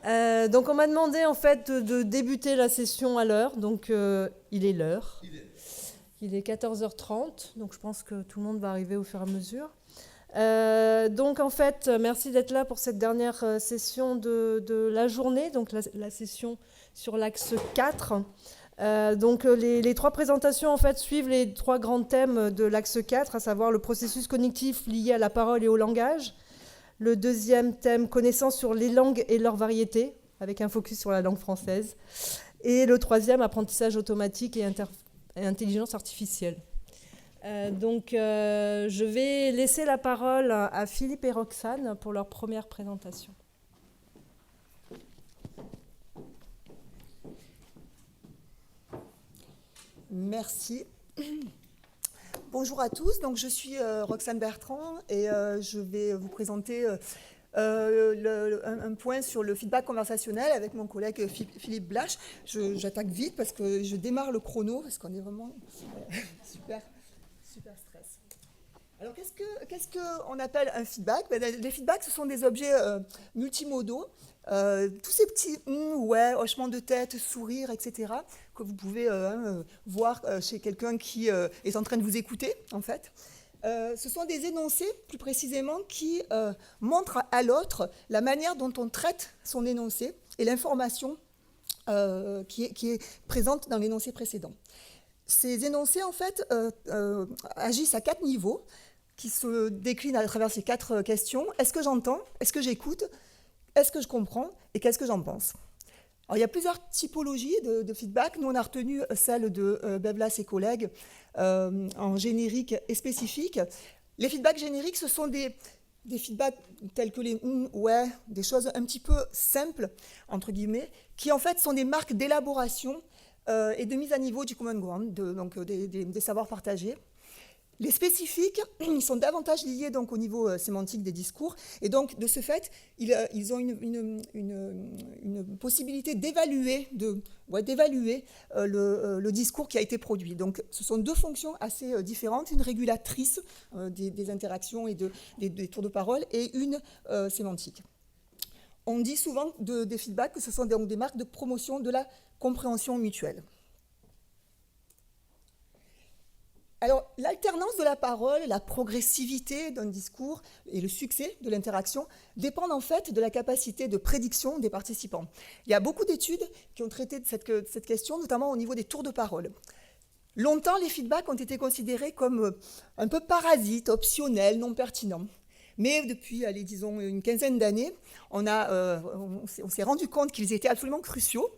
Donc on m'a demandé en fait de débuter la session à l'heure, donc il est l'heure. Il est 14h30, donc je pense que tout le monde va arriver au fur et à mesure. Donc en fait, merci d'être là pour cette dernière session de la journée, donc la session sur l'axe 4. Donc les trois présentations en fait suivent les trois grands thèmes de l'axe 4, à savoir le processus cognitif lié à la parole et au langage. Le deuxième thème, connaissance sur les langues et leurs variétés, avec un focus sur la langue française. Et le troisième, apprentissage automatique et intelligence artificielle. Donc, je vais laisser la parole à Philippe et Roxane pour leur première présentation. Merci. Bonjour à tous, donc je suis Roxane Bertrand et je vais vous présenter un point sur le feedback conversationnel avec mon collègue Philippe Blache. J'attaque vite parce que je démarre le chrono parce qu'on est vraiment super stress. Alors qu'est-ce qu'on appelle un feedback? Les feedbacks, ce sont des objets multimodaux. Tous ces petits ouais, hochements de tête, sourires, etc., que vous pouvez voir chez quelqu'un qui est en train de vous écouter, en fait. Ce sont des énoncés, plus précisément, qui montrent à l'autre la manière dont on traite son énoncé et l'information qui est présente dans l'énoncé précédent. Ces énoncés, en fait, agissent à 4 niveaux, qui se déclinent à travers ces 4 questions. Est-ce que j'entends? Est-ce que j'écoute? Est-ce que je comprends? Et qu'est-ce que j'en pense? Alors, il y a plusieurs typologies de feedback. Nous, on a retenu celle de Beblas et collègues en générique et spécifique. Les feedbacks génériques, ce sont des feedbacks tels que les ouais, des choses un petit peu simples, entre guillemets, qui en fait sont des marques d'élaboration et de mise à niveau du common ground, donc des savoirs partagés. Les spécifiques, ils sont davantage liés donc, au niveau sémantique des discours, et donc de ce fait, ils ont une possibilité d'évaluer le discours qui a été produit. Donc ce sont 2 fonctions assez différentes, une régulatrice des interactions et des tours de parole, et une sémantique. On dit souvent des feedbacks que ce sont donc des marques de promotion de la compréhension mutuelle. Alors, l'alternance de la parole, la progressivité d'un discours et le succès de l'interaction dépendent en fait de la capacité de prédiction des participants. Il y a beaucoup d'études qui ont traité de cette question, notamment au niveau des tours de parole. Longtemps, les feedbacks ont été considérés comme un peu parasites, optionnels, non pertinents. Mais depuis, disons, une quinzaine d'années, on s'est rendu compte qu'ils étaient absolument cruciaux,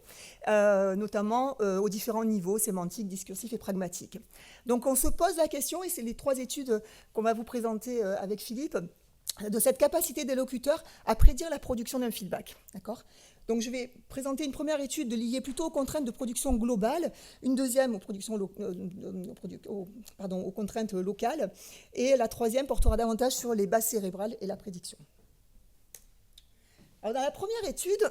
notamment aux différents niveaux sémantiques, discursifs et pragmatiques. Donc on se pose la question, et c'est les 3 études qu'on va vous présenter avec Philippe, de cette capacité des locuteurs à prédire la production d'un feedback. D'accord ? Donc je vais présenter une première étude liée plutôt aux contraintes de production globale, une deuxième aux contraintes locales, et la troisième portera davantage sur les bases cérébrales et la prédiction. Alors dans la première étude,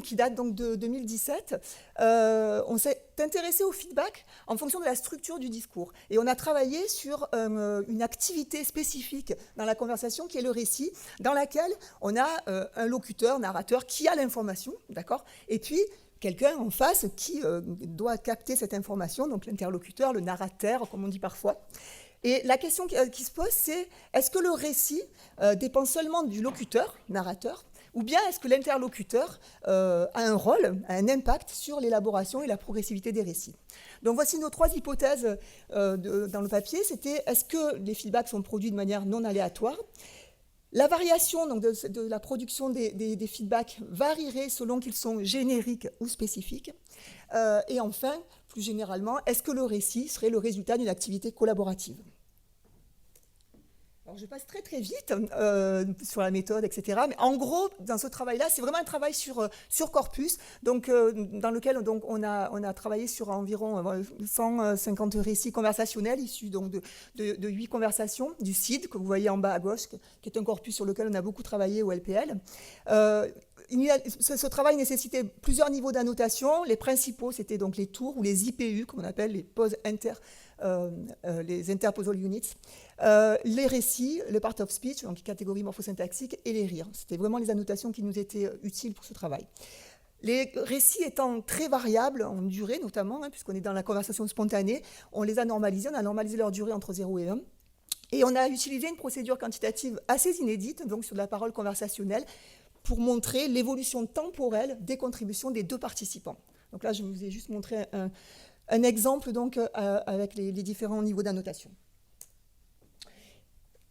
qui date donc de 2017, on s'est intéressé au feedback en fonction de la structure du discours. Et on a travaillé sur une activité spécifique dans la conversation qui est le récit, dans laquelle on a un locuteur, narrateur qui a l'information, d'accord ? Et puis quelqu'un en face qui doit capter cette information, donc l'interlocuteur, le narrateur, comme on dit parfois. Et la question qui se pose, c'est est-ce que le récit dépend seulement du locuteur, narrateur, ou bien est-ce que l'interlocuteur a un rôle, a un impact sur l'élaboration et la progressivité des récits? Donc voici nos 3 hypothèses dans le papier. C'était est-ce que les feedbacks sont produits de manière non aléatoire? La variation donc, de la production des feedbacks varierait selon qu'ils sont génériques ou spécifiques. Et enfin, plus généralement, est-ce que le récit serait le résultat d'une activité collaborative? Alors, je passe très très vite sur la méthode, etc. Mais en gros, dans ce travail-là, c'est vraiment un travail sur corpus, donc, dans lequel donc, on a travaillé sur environ 150 récits conversationnels issus donc, de 8 conversations du CID, que vous voyez en bas à gauche, qui est un corpus sur lequel on a beaucoup travaillé au LPL. Ce travail nécessitait plusieurs niveaux d'annotation. Les principaux, c'était donc les tours ou les IPU, comme on appelle les pauses les interposal units, les récits, le part of speech, donc catégorie morphosyntaxique, et les rires. C'était vraiment les annotations qui nous étaient utiles pour ce travail. Les récits étant très variables en durée notamment, puisqu'on est dans la conversation spontanée, on les a normalisés, on a normalisé leur durée entre 0 et 1. Et on a utilisé une procédure quantitative assez inédite, donc sur de la parole conversationnelle, pour montrer l'évolution temporelle des contributions des deux participants. Donc là, je vous ai juste montré un exemple donc, avec les différents niveaux d'annotation.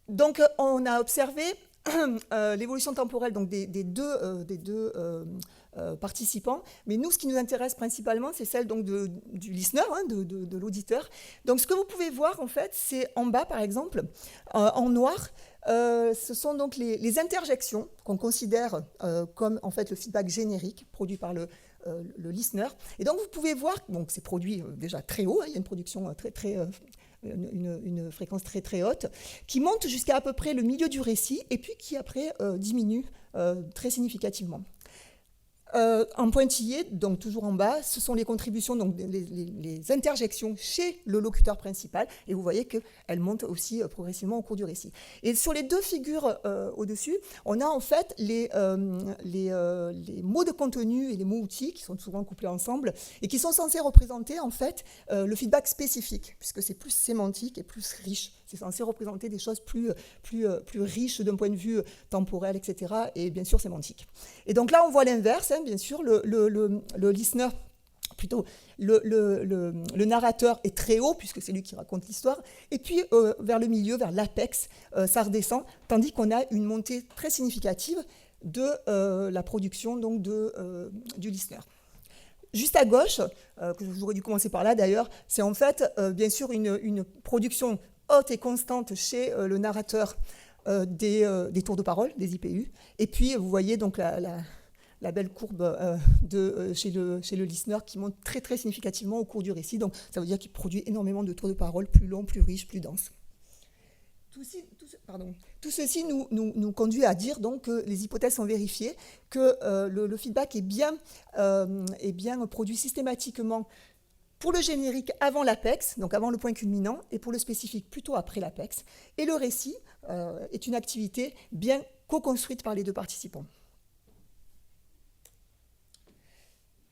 Donc, on a observé l'évolution temporelle donc, des deux participants, mais nous, ce qui nous intéresse principalement, c'est celle donc, du listener, de l'auditeur. Donc, ce que vous pouvez voir, en fait, c'est en bas, par exemple, en noir, ce sont donc les interjections qu'on considère comme, en fait, le feedback générique produit par le listener. Et donc, vous pouvez voir, donc c'est produit déjà très haut, il y a une production une fréquence très très haute, qui monte jusqu'à à peu près le milieu du récit et puis qui après diminue très significativement. En pointillé, donc toujours en bas, ce sont les contributions, donc les interjections chez le locuteur principal, et vous voyez qu'elles montent aussi progressivement au cours du récit. Et sur les deux figures au-dessus, on a en fait les mots de contenu et les mots outils qui sont souvent couplés ensemble et qui sont censés représenter en fait le feedback spécifique, puisque c'est plus sémantique et plus riche. C'est censé représenter des choses plus riches d'un point de vue temporel, etc. et bien sûr sémantique. Et donc là, on voit l'inverse, bien sûr, le listener, plutôt le narrateur est très haut, puisque c'est lui qui raconte l'histoire, et puis vers le milieu, vers l'apex, ça redescend, tandis qu'on a une montée très significative de la production donc, du listener. Juste à gauche, j'aurais dû commencer par là d'ailleurs, c'est en fait, bien sûr, une production haute et constante chez le narrateur des tours de parole, des IPU. Et puis, vous voyez donc la belle courbe chez le listener qui monte très, très significativement au cours du récit. Donc, ça veut dire qu'il produit énormément de tours de parole plus longs, plus riches, plus denses. Tout ceci nous conduit à dire donc, que les hypothèses sont vérifiées, que le feedback est bien produit systématiquement pour le générique avant l'apex, donc avant le point culminant, et pour le spécifique plutôt après l'apex. Et le récit est une activité bien co-construite par les deux participants.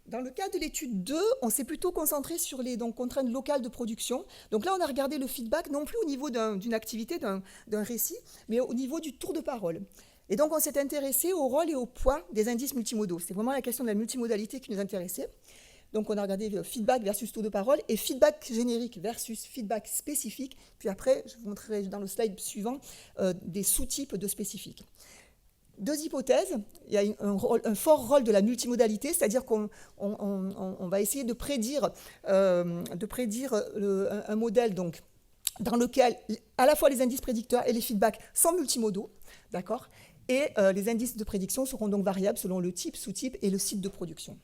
Dans le cas de l'étude 2, on s'est plutôt concentré sur les contraintes locales de production. Donc là, on a regardé le feedback non plus au niveau d'une activité, d'un récit, mais au niveau du tour de parole. Et donc, on s'est intéressé au rôle et au poids des indices multimodaux. C'est vraiment la question de la multimodalité qui nous intéressait. Donc, on a regardé feedback versus tour de parole et feedback générique versus feedback spécifique. Puis après, je vous montrerai dans le slide suivant des sous-types de spécifiques. Deux hypothèses. Il y a un fort rôle de la multimodalité, c'est-à-dire qu'on va essayer de prédire un modèle donc, dans lequel à la fois les indices prédicteurs et les feedbacks sont multimodaux, d'accord ? Et les indices de prédiction seront donc variables selon le type, sous-type et le site de production.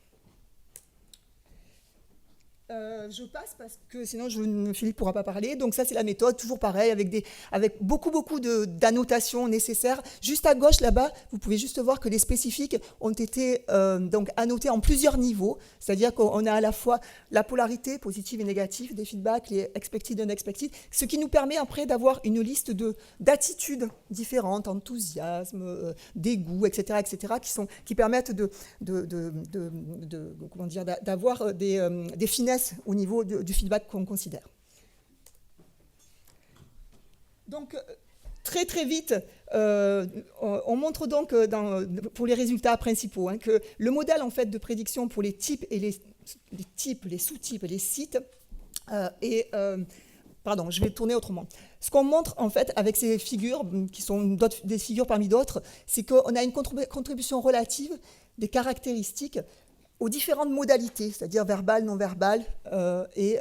Je passe parce que sinon Philippe ne pourra pas parler. Donc ça, c'est la méthode, toujours pareil, avec beaucoup d'annotations nécessaires. Juste à gauche, là-bas, vous pouvez juste voir que les spécifiques ont été donc annotés en plusieurs niveaux. C'est-à-dire qu'on a à la fois la polarité positive et négative des feedbacks, les expected et unexpected, ce qui nous permet après d'avoir une liste d'attitudes différentes, enthousiasme, dégoût, etc., qui permettent d'avoir des finesses au niveau du feedback qu'on considère. Donc, très très vite, on montre donc pour les résultats principaux que le modèle en fait, de prédiction pour les types et les sous-types et les sites je vais tourner autrement. Ce qu'on montre en fait avec ces figures, qui sont des figures parmi d'autres, c'est qu'on a une contribution relative des caractéristiques aux différentes modalités, c'est-à-dire verbales, non-verbales et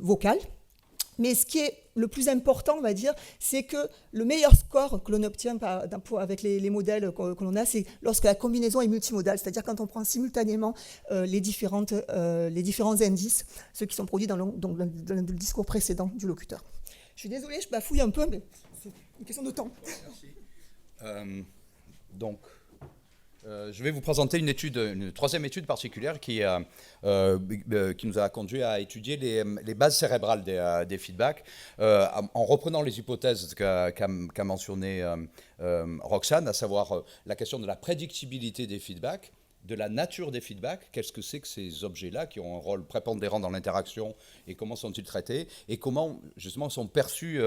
vocales. Mais ce qui est le plus important, on va dire, c'est que le meilleur score que l'on obtient avec les modèles que l'on a, c'est lorsque la combinaison est multimodale, c'est-à-dire quand on prend simultanément les différents indices, ceux qui sont produits dans le discours précédent du locuteur. Je suis désolée, je bafouille un peu, mais c'est une question de temps. Merci. Je vais vous présenter une troisième étude particulière qui nous a conduit à étudier les bases cérébrales des feedbacks en reprenant les hypothèses qu'a mentionné Roxane, à savoir la question de la prédictibilité des feedbacks, de la nature des feedbacks, qu'est-ce que c'est que ces objets-là qui ont un rôle prépondérant dans l'interaction et comment sont-ils traités et comment justement sont perçus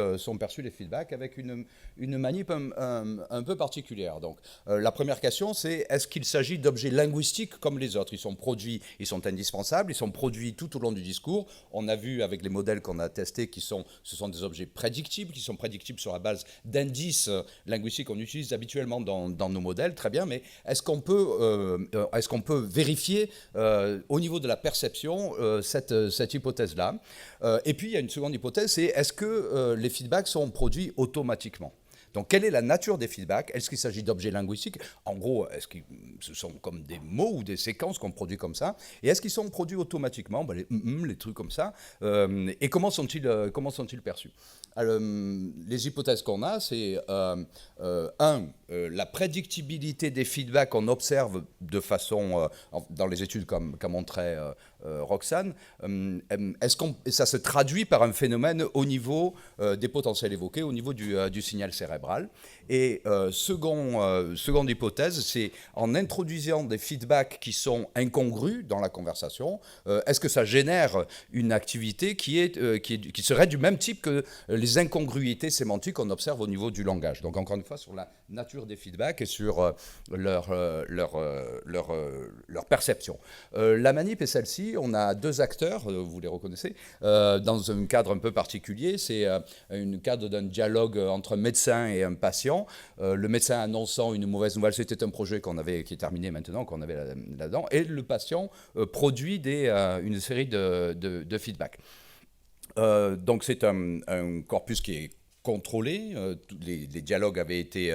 les feedbacks avec une manip un peu particulière. Donc la première question c'est est-ce qu'il s'agit d'objets linguistiques comme les autres? Ils sont produits, ils sont indispensables, ils sont produits tout au long du discours. On a vu avec les modèles qu'on a testés ce sont des objets prédictibles, qui sont prédictibles sur la base d'indices linguistiques qu'on utilise habituellement dans nos modèles, très bien, mais est-ce qu'on peut vérifier au niveau de la perception cette hypothèse-là? Et puis il y a une seconde hypothèse, c'est est-ce que les feedbacks sont produits automatiquement? Donc, quelle est la nature des feedbacks? Est-ce qu'il s'agit d'objets linguistiques? En gros, est-ce que ce sont comme des mots ou des séquences qu'on produit comme ça? Et est-ce qu'ils sont produits automatiquement? Les trucs comme ça. Et comment sont-ils perçus? Alors, les hypothèses qu'on a, c'est la prédictibilité des feedbacks qu'on observe de façon, dans les études qu'a montré Roxane, ça se traduit par un phénomène au niveau des potentiels évoqués, au niveau du signal cérébral. Et seconde hypothèse, c'est en introduisant des feedbacks qui sont incongrus dans la conversation, est-ce que ça génère une activité qui serait du même type que les incongruités sémantiques qu'on observe au niveau du langage? Donc encore une fois, sur la nature des feedbacks et sur leur perception. La manip est celle-ci. On a deux acteurs, vous les reconnaissez, dans un cadre un peu particulier. C'est un cadre d'un dialogue entre un médecin et un patient. Le médecin annonçant une mauvaise nouvelle, c'était un projet qui est terminé maintenant, qu'on avait là-dedans, et le patient produit une série de feedbacks. Donc c'est un corpus qui est contrôlé, les dialogues avaient été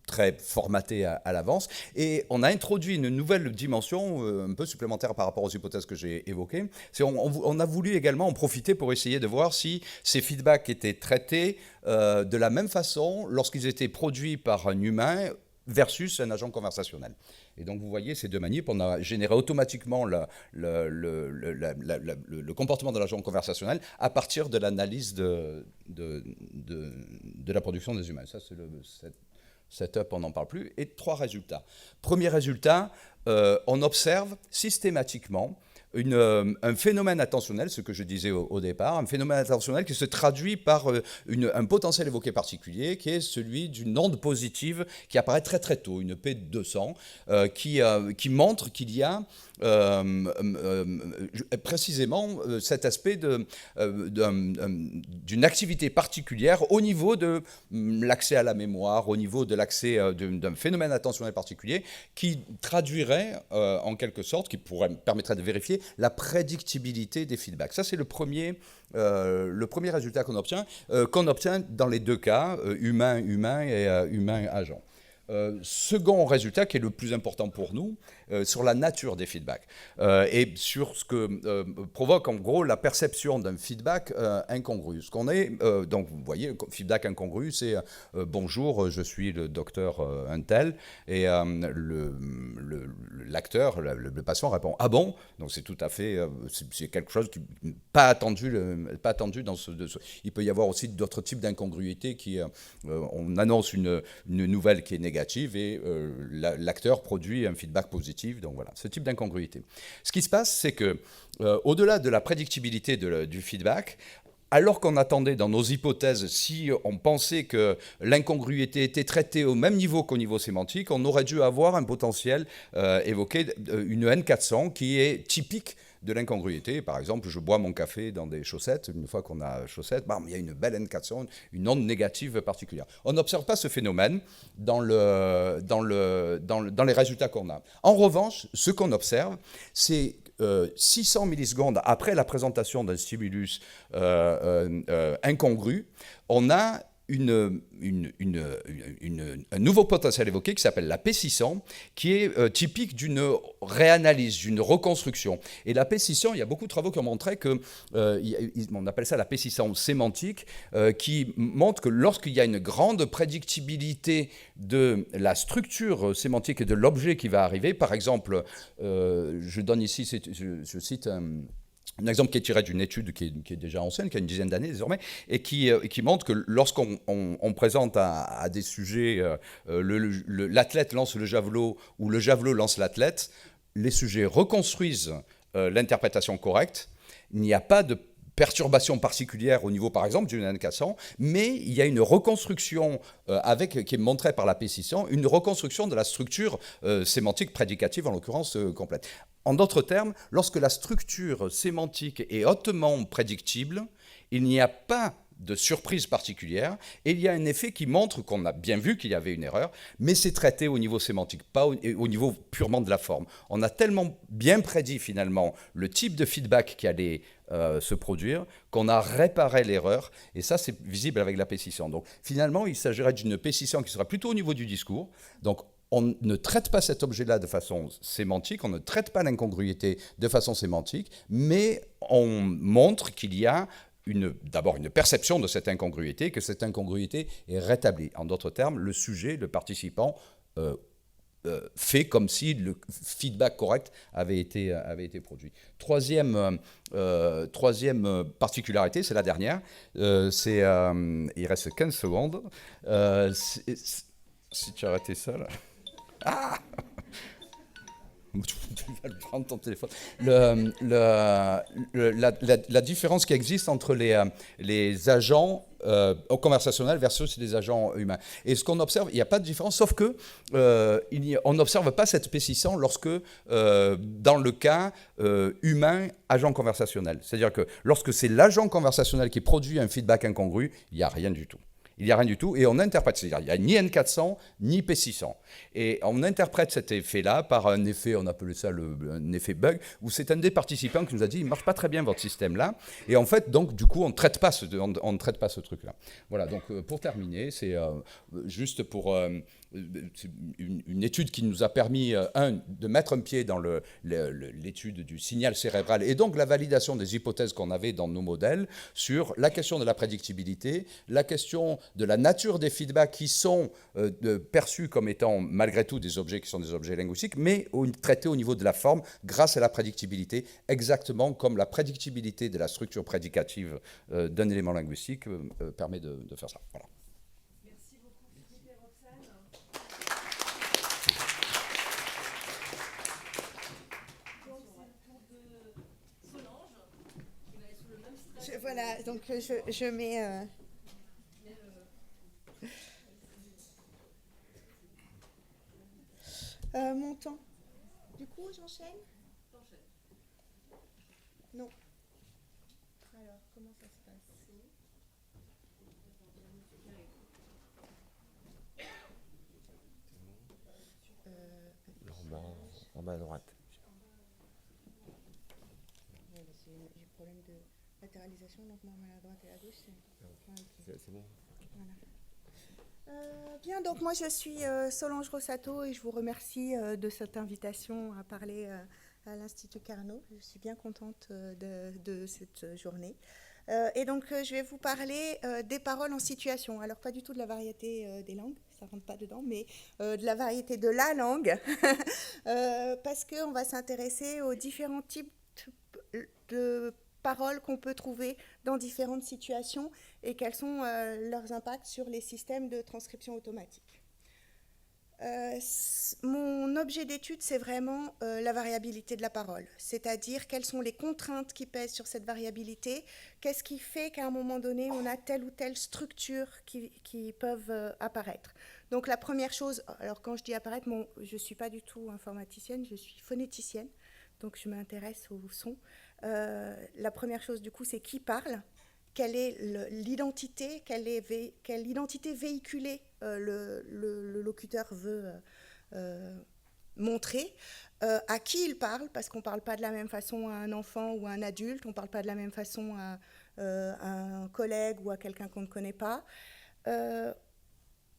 très formatés à l'avance, et on a introduit une nouvelle dimension un peu supplémentaire par rapport aux hypothèses que j'ai évoquées. On a voulu également en profiter pour essayer de voir si ces feedbacks étaient traités de la même façon lorsqu'ils étaient produits par un humain versus un agent conversationnel. Et donc, vous voyez ces deux manips, on a généré automatiquement le comportement de l'agent conversationnel à partir de l'analyse de la production des humains. Ça, c'est le setup, on n'en parle plus. Et 3 résultats. Premier résultat, on observe systématiquement un phénomène attentionnel, ce que je disais au départ, un phénomène attentionnel qui se traduit par un potentiel évoqué particulier, qui est celui d'une onde positive qui apparaît très très tôt, une P200, qui montre qu'il y a précisément cet aspect d'une activité particulière au niveau de l'accès à la mémoire, au niveau de l'accès d'un phénomène attentionnel particulier qui traduirait en quelque sorte, qui permettrait de vérifier la prédictibilité des feedbacks. Ça, c'est le premier résultat qu'on obtient dans les deux cas, humain-humain et humain-agent. Second résultat, qui est le plus important pour nous, sur la nature des feedbacks et sur ce que provoque en gros la perception d'un feedback incongru. Donc vous voyez, feedback incongru, c'est bonjour, je suis le docteur untel, et l'acteur, le patient répond ah bon, donc c'est tout à fait, c'est quelque chose qui pas attendu dans il peut y avoir aussi d'autres types d'incongruités on annonce une nouvelle qui est négative et l'acteur produit un feedback positif. Donc voilà, ce type d'incongruité. Ce qui se passe, c'est que au-delà de la prédictibilité du feedback, alors qu'on attendait dans nos hypothèses, si on pensait que l'incongruité était traitée au même niveau qu'au niveau sémantique, on aurait dû avoir un potentiel évoqué, une N400 qui est typique de l'incongruité. Par exemple, je bois mon café dans des chaussettes. Une fois qu'on a chaussettes, il y a une belle N400, une onde négative particulière. On n'observe pas ce phénomène dans les résultats qu'on a. En revanche, ce qu'on observe, c'est 600 millisecondes après la présentation d'un stimulus incongru, on a un nouveau potentiel évoqué qui s'appelle la P600, qui est typique d'une réanalyse, d'une reconstruction. Et la P600, il y a beaucoup de travaux qui ont montré on appelle ça la P600 sémantique, qui montre que lorsqu'il y a une grande prédictibilité de la structure sémantique et de l'objet qui va arriver, par exemple, je donne ici, je cite un exemple qui est tiré d'une étude qui est déjà ancienne, qui a une dizaine d'années désormais, et qui montre que lorsqu'on on présente à des sujets, l'athlète lance le javelot ou le javelot lance l'athlète, les sujets reconstruisent l'interprétation correcte. Il n'y a pas de perturbation particulière au niveau, par exemple, du N400, mais il y a une reconstruction qui est montrée par la P600, une reconstruction de la structure sémantique prédicative, en l'occurrence complète. En d'autres termes, lorsque la structure sémantique est hautement prédictible, il n'y a pas de surprise particulière, et il y a un effet qui montre qu'on a bien vu qu'il y avait une erreur, mais c'est traité au niveau sémantique, pas au niveau purement de la forme. On a tellement bien prédit finalement le type de feedback qui allait se produire, qu'on a réparé l'erreur, et ça c'est visible avec la P600. Donc finalement, il s'agirait d'une P600 qui sera plutôt au niveau du discours. Donc on ne traite pas cet objet-là de façon sémantique, on ne traite pas l'incongruité de façon sémantique, mais on montre qu'il y a d'abord une perception de cette incongruité, que cette incongruité est rétablie. En d'autres termes, le sujet, le participant, fait comme si le feedback correct avait été produit. Troisième particularité, c'est la dernière, il reste 15 secondes. Si tu arrêtais ça, là... Ah tu vas le prendre ton téléphone. La différence qui existe entre les agents conversationnels versus les agents humains. Et ce qu'on observe, il n'y a pas de différence, sauf que on n'observe pas cette P600 lorsque, dans le cas humain, agent conversationnel. C'est-à-dire que lorsque c'est l'agent conversationnel qui produit un feedback incongru, il n'y a rien du tout. Il n'y a rien du tout, et on interprète, c'est-à-dire il n'y a ni N400, ni P600. Et on interprète cet effet-là par un effet, on appelait ça un effet bug, où c'est un des participants qui nous a dit « il ne marche pas très bien votre système-là ». Et en fait, donc, du coup, on ne traite pas ce truc-là. Voilà, donc pour terminer, c'est juste pour... une étude qui nous a permis, de mettre un pied dans l'étude du signal cérébral et donc la validation des hypothèses qu'on avait dans nos modèles sur la question de la prédictibilité, la question de la nature des feedbacks qui sont perçus comme étant malgré tout des objets qui sont des objets linguistiques, mais traités au niveau de la forme grâce à la prédictibilité, exactement comme la prédictibilité de la structure prédicative d'un élément linguistique permet de faire ça. Voilà. Voilà, donc je mets... mon temps. Du coup, j'enchaîne ? Non. Alors, comment ça se passe ? En bas à droite. J'ai le problème de latéralisation, donc moi, à droite et à gauche, C'est bon. Voilà. Bien, donc moi je suis Solange Rossato et je vous remercie de cette invitation à parler à l'Institut Carnot. Je suis bien contente de cette journée. Et donc je vais vous parler des paroles en situation. Alors pas du tout de la variété des langues, ça ne rentre pas dedans, mais de la variété de la langue, parce qu'on va s'intéresser aux différents types de paroles qu'on peut trouver dans différentes situations et quels sont leurs impacts sur les systèmes de transcription automatique. Mon objet d'étude, c'est vraiment la variabilité de la parole, c'est-à-dire quelles sont les contraintes qui pèsent sur cette variabilité, qu'est-ce qui fait qu'à un moment donné, on a telle ou telle structure qui peuvent apparaître. Donc la première chose, alors quand je dis apparaître, je ne suis pas du tout informaticienne, je suis phonéticienne, donc je m'intéresse au son. La première chose, du coup, c'est qui parle, quelle est l'identité, quelle identité véhiculée le locuteur veut montrer, à qui il parle, parce qu'on ne parle pas de la même façon à un enfant ou à un adulte, on ne parle pas de la même façon à un collègue ou à quelqu'un qu'on ne connaît pas.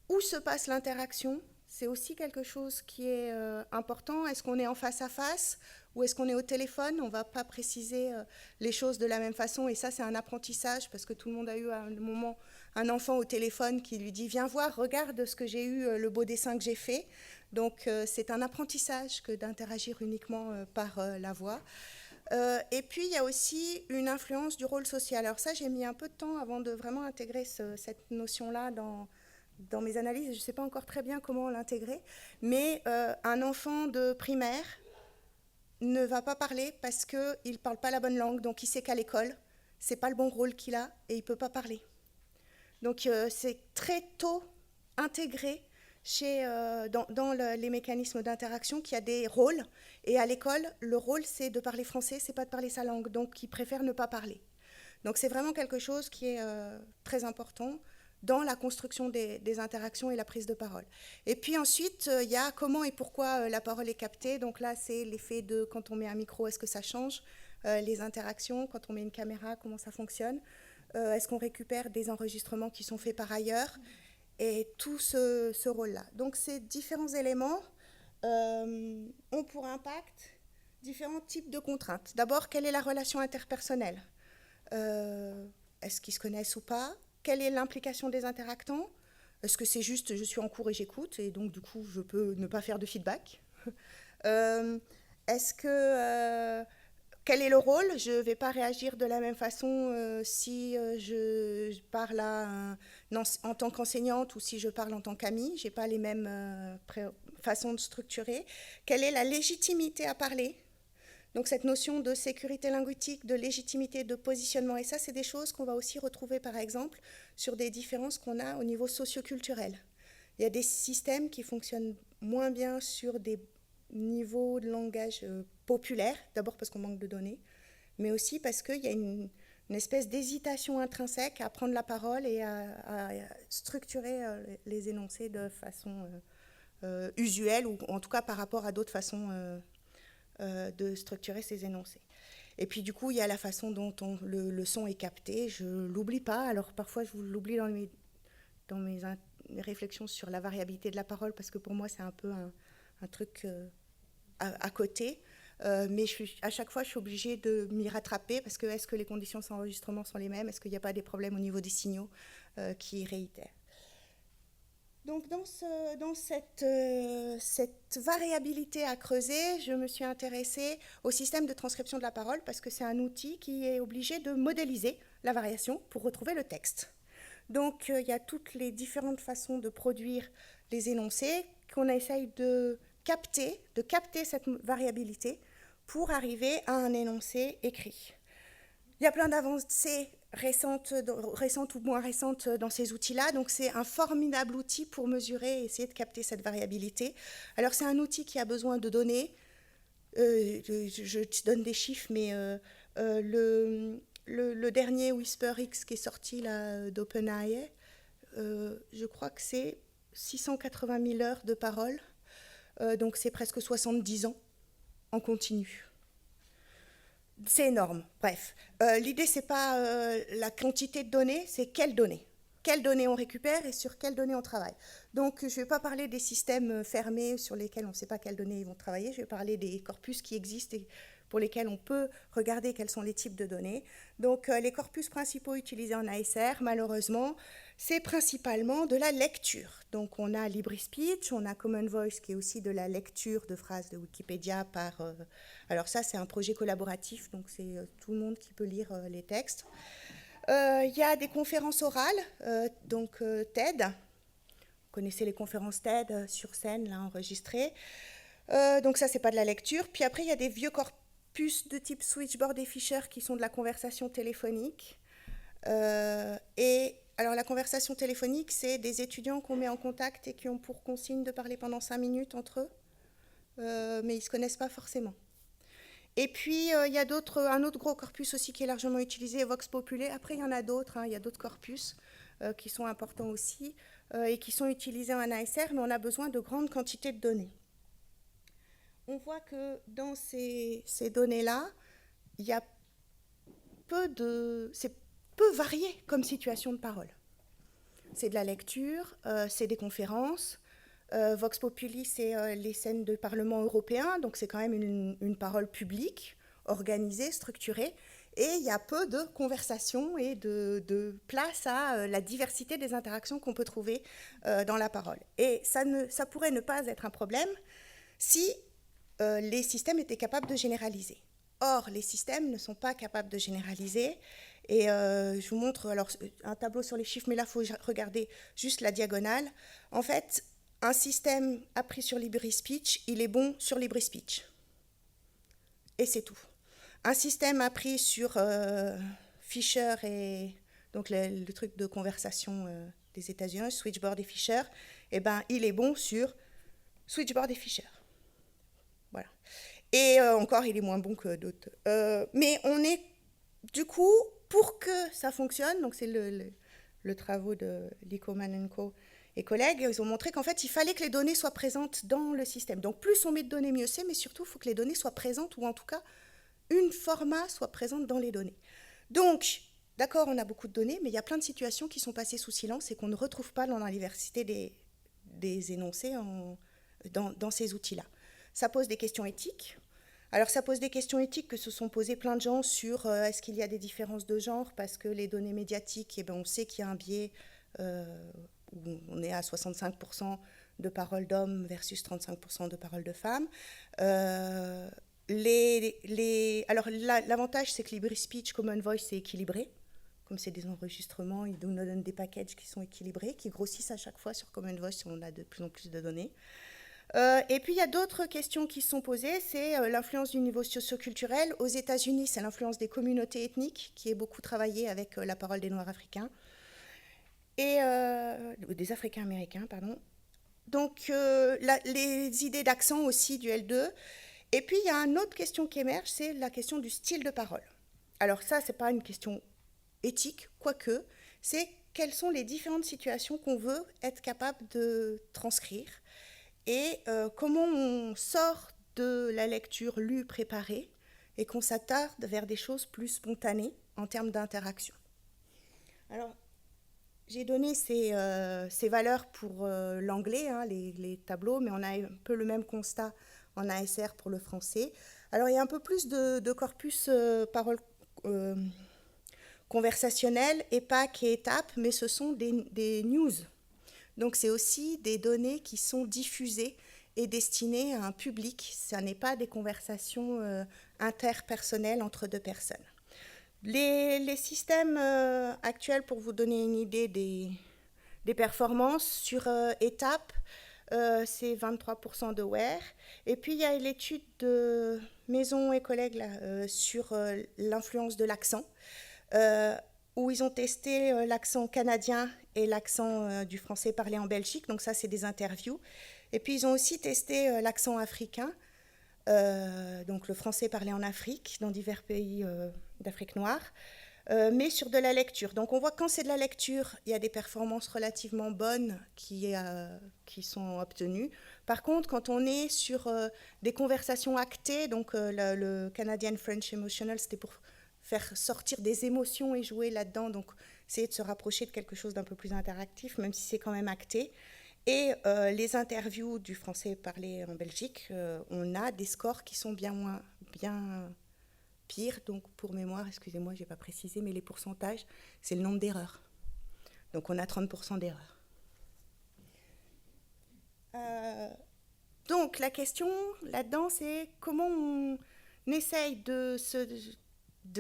Où se passe l'interaction ? C'est aussi quelque chose qui est important. Est-ce qu'on est en face à face ou est-ce qu'on est au téléphone ? On ne va pas préciser les choses de la même façon. Et ça, c'est un apprentissage parce que tout le monde a eu à un moment un enfant au téléphone qui lui dit « Viens voir, regarde ce que j'ai eu, le beau dessin que j'ai fait ». Donc, c'est un apprentissage que d'interagir uniquement par la voix. Et puis, il y a aussi une influence du rôle social. Alors ça, j'ai mis un peu de temps avant de vraiment intégrer cette notion-là dans mes analyses. Je ne sais pas encore très bien comment l'intégrer, mais un enfant de primaire ne va pas parler parce qu'il ne parle pas la bonne langue, donc il sait qu'à l'école, ce n'est pas le bon rôle qu'il a et il ne peut pas parler. Donc c'est très tôt intégré dans les mécanismes d'interaction qu'il y a des rôles. Et à l'école, le rôle, c'est de parler français, c'est pas de parler sa langue. Donc, ils préfèrent ne pas parler. Donc, c'est vraiment quelque chose qui est très important dans la construction des interactions et la prise de parole. Et puis ensuite, il y a comment et pourquoi la parole est captée. Donc là, c'est l'effet de quand on met un micro, est-ce que ça change les interactions, quand on met une caméra, comment ça fonctionne, est-ce qu'on récupère des enregistrements qui sont faits par ailleurs, et tout ce rôle-là. Donc ces différents éléments ont pour impact différents types de contraintes. D'abord, quelle est la relation interpersonnelle ? Est-ce qu'ils se connaissent ou pas ? Quelle est l'implication des interactants ? Est-ce que c'est juste je suis en cours et j'écoute et donc du coup je peux ne pas faire de feedback ? Est-ce que quel est le rôle ? Je ne vais pas réagir de la même façon si je parle en tant qu'enseignante ou si je parle en tant qu'amie. Je n'ai pas les mêmes façons de structurer. Quelle est la légitimité à parler ? Donc cette notion de sécurité linguistique, de légitimité, de positionnement, et ça, c'est des choses qu'on va aussi retrouver, par exemple, sur des différences qu'on a au niveau socioculturel. Il y a des systèmes qui fonctionnent moins bien sur des niveaux de langage populaire, d'abord parce qu'on manque de données, mais aussi parce qu'il y a une espèce d'hésitation intrinsèque à prendre la parole et à structurer les énoncés de façon usuelle, ou en tout cas par rapport à d'autres façons de structurer ces énoncés. Et puis du coup, il y a la façon dont le son est capté. Je ne l'oublie pas, alors parfois je l'oublie dans mes réflexions sur la variabilité de la parole, parce que pour moi c'est un peu un truc à côté. Mais à chaque fois, je suis obligée de m'y rattraper, parce que est-ce que les conditions d'enregistrement sont les mêmes ? Est-ce qu'il n'y a pas des problèmes au niveau des signaux qui réitèrent ? Donc dans cette variabilité à creuser, je me suis intéressée au système de transcription de la parole, parce que c'est un outil qui est obligé de modéliser la variation pour retrouver le texte. Donc il y a toutes les différentes façons de produire les énoncés qu'on essaye de capter cette variabilité pour arriver à un énoncé écrit. Il y a plein d'avancées récentes ou moins récentes dans ces outils-là, donc c'est un formidable outil pour mesurer et essayer de capter cette variabilité. Alors c'est un outil qui a besoin de données, je te donne des chiffres, mais le dernier WhisperX qui est sorti d'OpenAI, je crois que c'est 680 000 heures de parole, donc c'est presque 70 ans en continu. C'est énorme. Bref, l'idée, ce n'est pas la quantité de données, c'est quelles données. Quelles données on récupère et sur quelles données on travaille. Donc, je ne vais pas parler des systèmes fermés sur lesquels on ne sait pas quelles données ils vont travailler. Je vais parler des corpus qui existent et pour lesquels on peut regarder quels sont les types de données. Donc, les corpus principaux utilisés en ASR, malheureusement, c'est principalement de la lecture. Donc, on a LibriSpeech, on a Common Voice, qui est aussi de la lecture de phrases de Wikipédia par... alors ça, c'est un projet collaboratif, donc c'est tout le monde qui peut lire les textes. Il y a des conférences orales, donc TED. Vous connaissez les conférences TED sur scène, là, enregistrées. Donc ça, c'est pas de la lecture. Puis après, il y a des vieux corpus de type Switchboard et Fisher qui sont de la conversation téléphonique. Et alors, la conversation téléphonique, c'est des étudiants qu'on met en contact et qui ont pour consigne de parler pendant 5 minutes entre eux, mais ils ne se connaissent pas forcément. Et puis, il y a un autre gros corpus aussi qui est largement utilisé, Vox Populi. Après, il y en a d'autres, il y a d'autres corpus qui sont importants aussi et qui sont utilisés en ASR, mais on a besoin de grandes quantités de données. On voit que dans ces données-là, il y a c'est peu varié comme situation de parole. C'est de la lecture, c'est des conférences. Vox Populi, c'est les scènes de Parlement européen, donc c'est quand même une parole publique, organisée, structurée, et il y a peu de conversation et de place à la diversité des interactions qu'on peut trouver dans la parole. Et ça pourrait ne pas être un problème si les systèmes étaient capables de généraliser. Or, les systèmes ne sont pas capables de généraliser. Et je vous montre alors, un tableau sur les chiffres, mais là, il faut regarder juste la diagonale. En fait, un système appris sur LibriSpeech, il est bon sur LibriSpeech. Et c'est tout. Un système appris sur Fisher et donc le truc de conversation des États-Unis, Switchboard et Fisher, eh ben, il est bon sur Switchboard et Fisher. Voilà. Et encore, il est moins bon que d'autres. Mais on est, du coup, pour que ça fonctionne, donc c'est le travaux de Lykoman & Co. et collègues, ils ont montré qu'en fait, il fallait que les données soient présentes dans le système. Donc, plus on met de données, mieux c'est, mais surtout, il faut que les données soient présentes, ou en tout cas, une format soit présente dans les données. Donc, d'accord, on a beaucoup de données, mais il y a plein de situations qui sont passées sous silence et qu'on ne retrouve pas dans la diversité des énoncés dans ces outils-là. Ça pose des questions éthiques. Alors, ça pose des questions éthiques que se sont posées plein de gens sur est-ce qu'il y a des différences de genre, parce que les données médiatiques, eh ben, on sait qu'il y a un biais où on est à 65% de paroles d'hommes versus 35% de paroles de femmes. Alors, l'avantage, c'est que LibriSpeech, Common Voice, c'est équilibré. Comme c'est des enregistrements, ils nous donnent des packages qui sont équilibrés, qui grossissent à chaque fois sur Common Voice, on a de plus en plus de données. Et puis, il y a d'autres questions qui se sont posées, c'est l'influence du niveau socio-culturel. Aux États-Unis, c'est l'influence des communautés ethniques, qui est beaucoup travaillée avec la parole des Noirs africains, et des Africains américains, pardon. Donc, les idées d'accent aussi du L2. Et puis, il y a une autre question qui émerge, c'est la question du style de parole. Alors ça, ce n'est pas une question éthique, quoique, c'est quelles sont les différentes situations qu'on veut être capable de transcrire et comment on sort de la lecture lue, préparée, et qu'on s'attarde vers des choses plus spontanées en termes d'interaction. Alors, j'ai donné ces valeurs pour l'anglais, hein, les tableaux, mais on a un peu le même constat en ASR pour le français. Alors, il y a un peu plus de corpus paroles conversationnelles, EPAC et étapes, mais ce sont des news. Donc, c'est aussi des données qui sont diffusées et destinées à un public. Ce n'est pas des conversations interpersonnelles entre deux personnes. Les systèmes actuels, pour vous donner une idée des performances, sur étapes, c'est 23% de wear. Et puis, il y a l'étude de Maison et collègues là, sur l'influence de l'accent, où ils ont testé l'accent canadien et l'accent du français parlé en Belgique. Donc ça, c'est des interviews. Et puis, ils ont aussi testé l'accent africain, donc le français parlé en Afrique, dans divers pays d'Afrique noire, mais sur de la lecture. Donc on voit que quand c'est de la lecture, il y a des performances relativement bonnes qui sont obtenues. Par contre, quand on est sur des conversations actées, donc le Canadian French Emotional, c'était pour faire sortir des émotions et jouer là-dedans, donc essayer de se rapprocher de quelque chose d'un peu plus interactif, même si c'est quand même acté. Et les interviews du français parlé en Belgique, on a des scores qui sont bien pires. Donc pour mémoire, excusez-moi, je n'ai pas précisé, mais les pourcentages, c'est le nombre d'erreurs. Donc on a 30% d'erreurs. Donc la question là-dedans, c'est comment on essaye de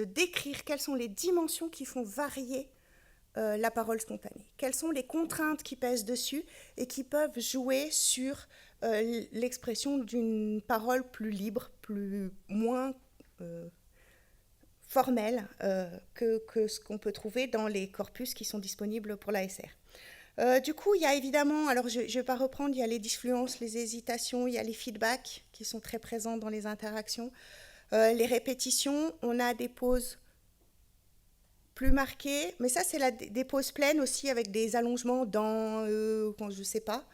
décrire quelles sont les dimensions qui font varier la parole spontanée. Quelles sont les contraintes qui pèsent dessus et qui peuvent jouer sur l'expression d'une parole plus libre, moins formelle que ce qu'on peut trouver dans les corpus qui sont disponibles pour l'ASR. Du coup, il y a évidemment, alors je ne vais pas reprendre, il y a les disfluences, les hésitations, il y a les feedbacks qui sont très présents dans les interactions. Les répétitions, on a des pauses plus marquées, mais ça, c'est des pauses pleines aussi avec des allongements dans, quand je ne sais pas,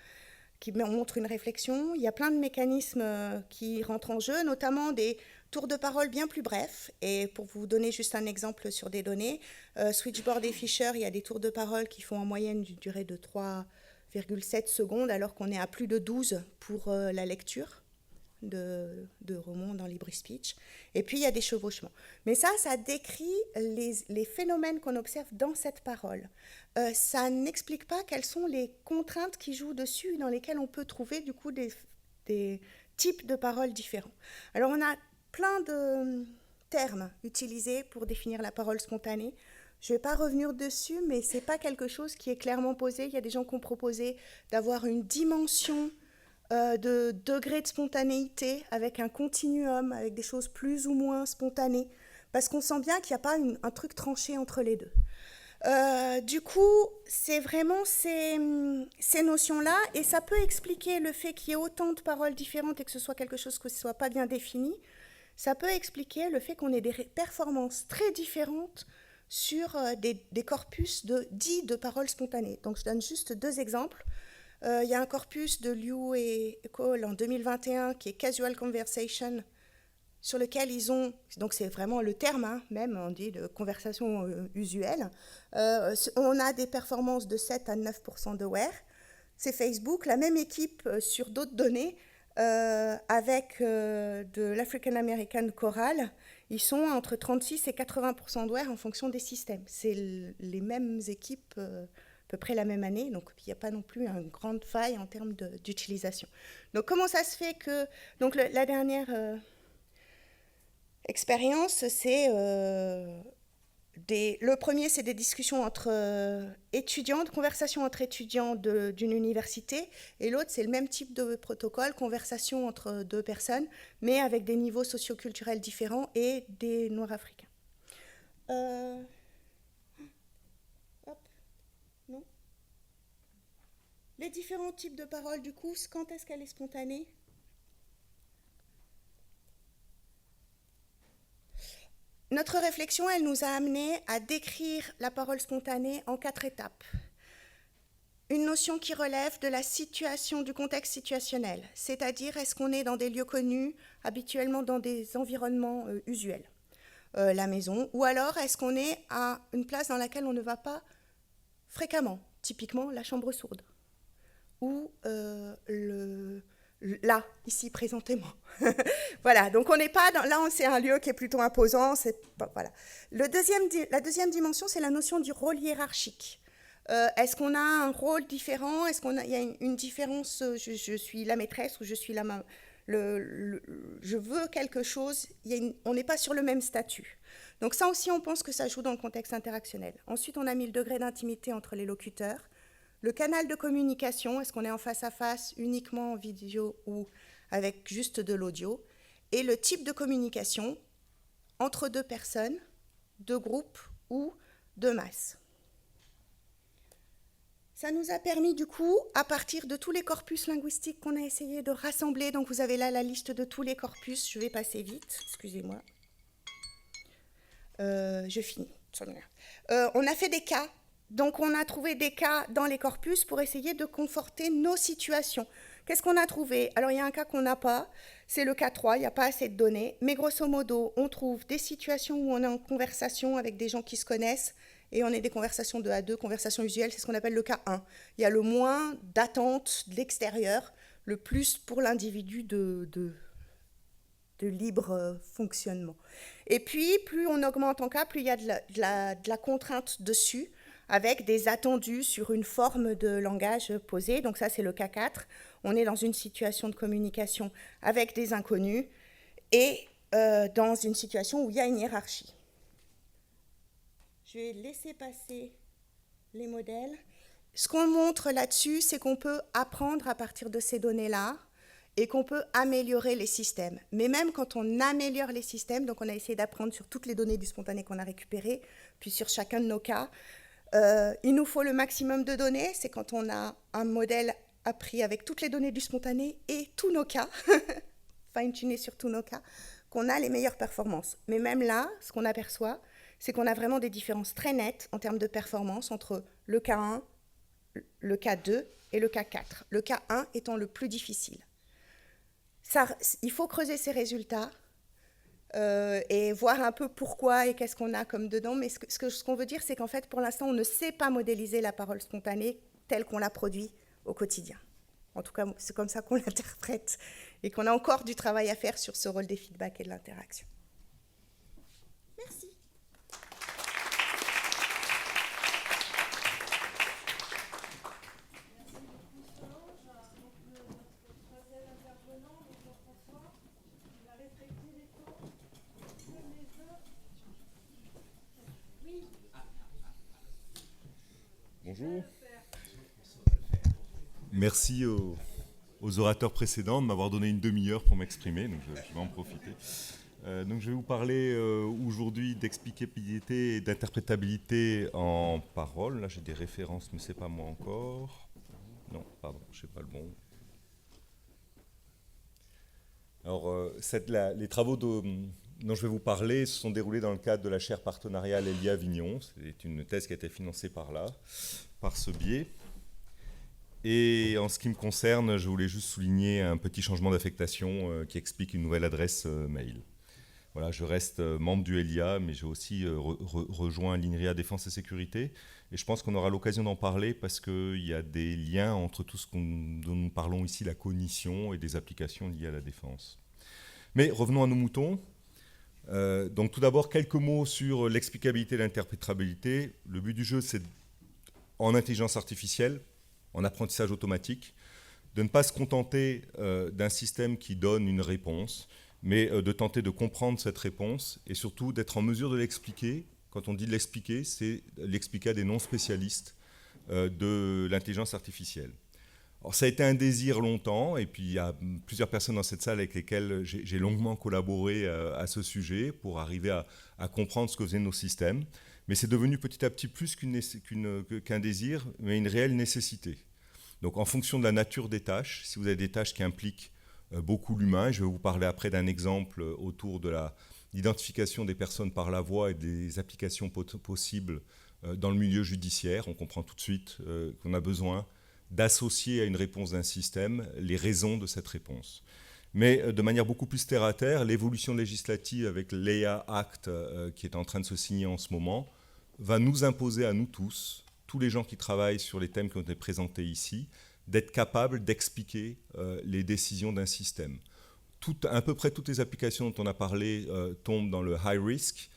qui montrent une réflexion. Il y a plein de mécanismes qui rentrent en jeu, notamment des tours de parole bien plus brefs. Et pour vous donner juste un exemple sur des données, Switchboard et Fisher, il y a des tours de parole qui font en moyenne une durée de 3,7 secondes, alors qu'on est à plus de 12 pour la lecture de romans dans LibriSpeech. Et puis, il y a des chevauchements. Mais ça décrit les phénomènes qu'on observe dans cette parole. Ça n'explique pas quelles sont les contraintes qui jouent dessus, dans lesquelles on peut trouver, du coup, des types de paroles différents. Alors, on a plein termes utilisés pour définir la parole spontanée. Je ne vais pas revenir dessus, mais ce n'est pas quelque chose qui est clairement posé. Il y a des gens qui ont proposé d'avoir une dimension de degré de spontanéité avec un continuum, avec des choses plus ou moins spontanées, parce qu'on sent bien qu'il n'y a pas un truc tranché entre les deux. Du coup, c'est vraiment ces notions-là, et ça peut expliquer le fait qu'il y ait autant de paroles différentes et que ce soit quelque chose qui ne soit pas bien défini. Ça peut expliquer le fait qu'on ait des performances très différentes sur des corpus dits de paroles spontanées. Donc, je donne juste 2 exemples. Il y a un corpus de Liu et Cole en 2021 qui est Casual Conversation, sur lequel ils ont, donc c'est vraiment le terme, hein, même on dit de conversation usuelle, on a des performances de 7 à 9% de WER. C'est Facebook, la même équipe sur d'autres données, avec de l'African American Choral, ils sont entre 36 et 80% de WER en fonction des systèmes. C'est les mêmes équipes, à peu près la même année, donc il n'y a pas non plus une grande faille en termes d'utilisation. Donc comment ça se fait que, donc la dernière expérience, c'est le premier, c'est des discussions entre étudiants, de conversations entre étudiants d'une université, et l'autre, c'est le même type de protocole, conversation entre 2 personnes, mais avec des niveaux socioculturels différents et des Noirs africains. Hop, non. Les différents types de paroles, du coup, quand est-ce qu'elle est spontanée ? Notre réflexion, elle nous a amené à décrire la parole spontanée en 4 étapes. Une notion qui relève de la situation, du contexte situationnel, c'est-à-dire est-ce qu'on est dans des lieux connus, habituellement dans des environnements usuels, la maison, ou alors est-ce qu'on est à une place dans laquelle on ne va pas fréquemment, typiquement la chambre sourde, ou là, ici, présentément. Voilà, donc on n'est pas dans... Là, c'est un lieu qui est plutôt imposant. Voilà. La deuxième dimension, c'est la notion du rôle hiérarchique. Est-ce qu'on a un rôle différent ? Est-ce qu'il y a une différence ? Je suis la maîtresse ou je suis je veux quelque chose. On n'est pas sur le même statut. Donc ça aussi, on pense que ça joue dans le contexte interactionnel. Ensuite, on a mis le degré d'intimité entre les locuteurs. Le canal de communication, est-ce qu'on est en face à face, uniquement en vidéo ou avec juste de l'audio, et le type de communication entre 2 personnes, 2 groupes ou de masse. Ça nous a permis du coup, à partir de tous les corpus linguistiques qu'on a essayé de rassembler, donc vous avez là la liste de tous les corpus, je vais passer vite, excusez-moi. Je finis. On a fait des cas. Donc, on a trouvé des cas dans les corpus pour essayer de conforter nos situations. Qu'est-ce qu'on a trouvé ? Alors, il y a un cas qu'on n'a pas, c'est le cas 3, il n'y a pas assez de données. Mais grosso modo, on trouve des situations où on est en conversation avec des gens qui se connaissent et on est des conversations 2 à 2, conversations usuelles, c'est ce qu'on appelle le cas 1. Il y a le moins d'attente de l'extérieur, le plus pour l'individu de libre fonctionnement. Et puis, plus on augmente en cas, plus il y a de la contrainte dessus, avec des attendus sur une forme de langage posée. Donc ça, c'est le cas 4. On est dans une situation de communication avec des inconnus et dans une situation où il y a une hiérarchie. Je vais laisser passer les modèles. Ce qu'on montre là-dessus, c'est qu'on peut apprendre à partir de ces données-là et qu'on peut améliorer les systèmes. Mais même quand on améliore les systèmes, donc on a essayé d'apprendre sur toutes les données du spontané qu'on a récupérées, puis sur chacun de nos cas, il nous faut le maximum de données, c'est quand on a un modèle appris avec toutes les données du spontané et tous nos cas, fine-tuné sur tous nos cas, qu'on a les meilleures performances. Mais même là, ce qu'on aperçoit, c'est qu'on a vraiment des différences très nettes en termes de performance entre le cas 1, le cas 2 et le cas 4. Le cas 1 étant le plus difficile. Il faut creuser ces résultats et voir un peu pourquoi et qu'est-ce qu'on a comme dedans. Mais ce qu'on veut dire, c'est qu'en fait, pour l'instant, on ne sait pas modéliser la parole spontanée telle qu'on la produit au quotidien. En tout cas, c'est comme ça qu'on l'interprète et qu'on a encore du travail à faire sur ce rôle des feedbacks et de l'interaction. Merci. Troisième intervenant, Jean-François, il a respecté les temps de mes Bonjour. Merci aux orateurs précédents de m'avoir donné une demi-heure pour m'exprimer, donc je vais en profiter. Donc je vais vous parler aujourd'hui d'explicabilité et d'interprétabilité en parole. Là j'ai des références, mais c'est pas moi encore. Non, pardon, je sais pas le bon. Alors les travaux dont je vais vous parler se sont déroulés dans le cadre de la chaire partenariale Elia-Avignon. C'est une thèse qui a été financée par ce biais. Et en ce qui me concerne, je voulais juste souligner un petit changement d'affectation qui explique une nouvelle adresse mail. Voilà, je reste membre du Elia, mais j'ai aussi rejoint l'INRIA Défense et Sécurité. Et je pense qu'on aura l'occasion d'en parler parce qu'il y a des liens entre tout ce dont nous parlons ici, la cognition, et des applications liées à la défense. Mais revenons à nos moutons. Donc tout d'abord, quelques mots sur l'explicabilité et l'interprétabilité. Le but du jeu, c'est en intelligence artificielle, en apprentissage automatique, de ne pas se contenter d'un système qui donne une réponse, mais de tenter de comprendre cette réponse et surtout d'être en mesure de l'expliquer. Quand on dit de l'expliquer, c'est l'expliquer à des non-spécialistes de l'intelligence artificielle. Alors, ça a été un désir longtemps, et puis il y a plusieurs personnes dans cette salle avec lesquelles j'ai longuement collaboré à ce sujet pour arriver à comprendre ce que faisaient nos systèmes. Mais c'est devenu petit à petit plus qu'un désir, mais une réelle nécessité. Donc en fonction de la nature des tâches, si vous avez des tâches qui impliquent beaucoup l'humain, je vais vous parler après d'un exemple autour de l'identification des personnes par la voix et des applications possibles dans le milieu judiciaire. On comprend tout de suite qu'on a besoin d'associer à une réponse d'un système les raisons de cette réponse. Mais de manière beaucoup plus terre-à-terre, l'évolution législative avec l'EIA Act qui est en train de se signer en ce moment va nous imposer à nous tous les gens qui travaillent sur les thèmes qui ont été présentés ici, d'être capables d'expliquer les décisions d'un système. À peu près toutes les applications dont on a parlé tombent dans le high risk,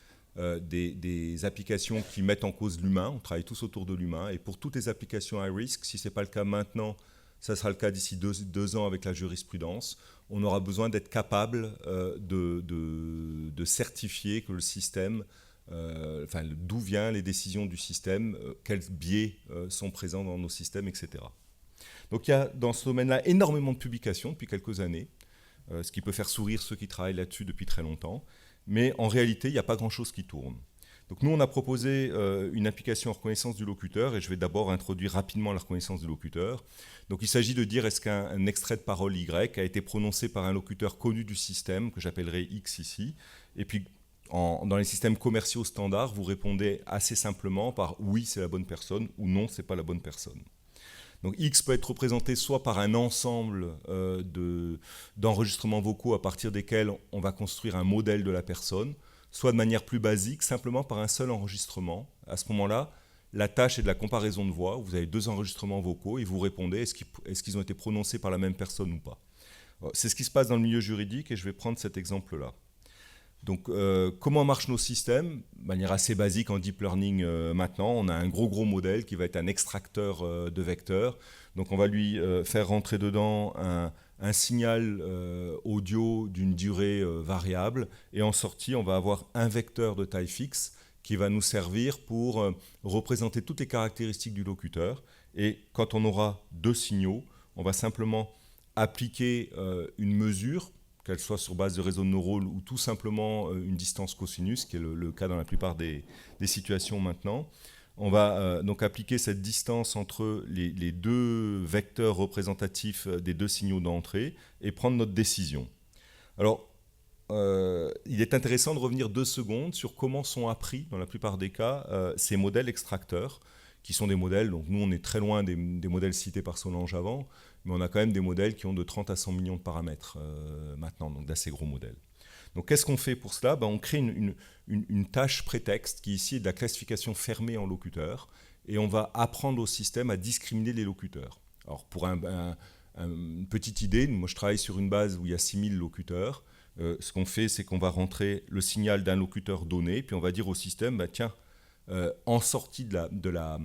des applications qui mettent en cause l'humain. On travaille tous autour de l'humain. Et pour toutes les applications high risk, si ce n'est pas le cas maintenant, ça sera le cas d'ici 2 ans avec la jurisprudence, on aura besoin d'être capable de certifier que le système, d'où viennent les décisions du système, quels biais sont présents dans nos systèmes, etc. Donc il y a dans ce domaine-là énormément de publications depuis quelques années, ce qui peut faire sourire ceux qui travaillent là-dessus depuis très longtemps, mais en réalité, il n'y a pas grand-chose qui tourne. Donc nous, on a proposé une application en reconnaissance du locuteur, et je vais d'abord introduire rapidement la reconnaissance du locuteur. Donc il s'agit de dire est-ce qu'un extrait de parole Y a été prononcé par un locuteur connu du système, que j'appellerai X ici, et puis dans les systèmes commerciaux standards, vous répondez assez simplement par oui, c'est la bonne personne, ou non, c'est pas la bonne personne. Donc X peut être représenté soit par un ensemble d'enregistrements vocaux à partir desquels on va construire un modèle de la personne, soit de manière plus basique, simplement par un seul enregistrement. À ce moment-là, la tâche est de la comparaison de voix. Vous avez 2 enregistrements vocaux et vous répondez est-ce qu'ils ont été prononcés par la même personne ou pas. C'est ce qui se passe dans le milieu juridique et je vais prendre cet exemple-là. Donc, comment marchent nos systèmes ? De manière assez basique en deep learning maintenant, on a un gros modèle qui va être un extracteur de vecteurs. Donc, on va lui faire rentrer dedans un signal audio d'une durée variable. Et en sortie, on va avoir un vecteur de taille fixe qui va nous servir pour représenter toutes les caractéristiques du locuteur. Et quand on aura 2 signaux, on va simplement appliquer une mesure, qu'elle soit sur base de réseau de neurones ou tout simplement une distance cosinus, qui est le cas dans la plupart des situations maintenant. On va donc appliquer cette distance entre les 2 vecteurs représentatifs des 2 signaux d'entrée et prendre notre décision. Alors, il est intéressant de revenir 2 secondes sur comment sont appris, dans la plupart des cas, ces modèles extracteurs, qui sont des modèles, donc nous on est très loin des modèles cités par Solange avant, mais on a quand même des modèles qui ont de 30 à 100 millions de paramètres maintenant, donc d'assez gros modèles. Donc qu'est-ce qu'on fait pour cela ? On crée une tâche prétexte qui ici est de la classification fermée en locuteurs, et on va apprendre au système à discriminer les locuteurs. Alors pour une petite idée, moi je travaille sur une base où il y a 6000 locuteurs. Ce qu'on fait, c'est qu'on va rentrer le signal d'un locuteur donné, puis on va dire au système, tiens, en sortie de la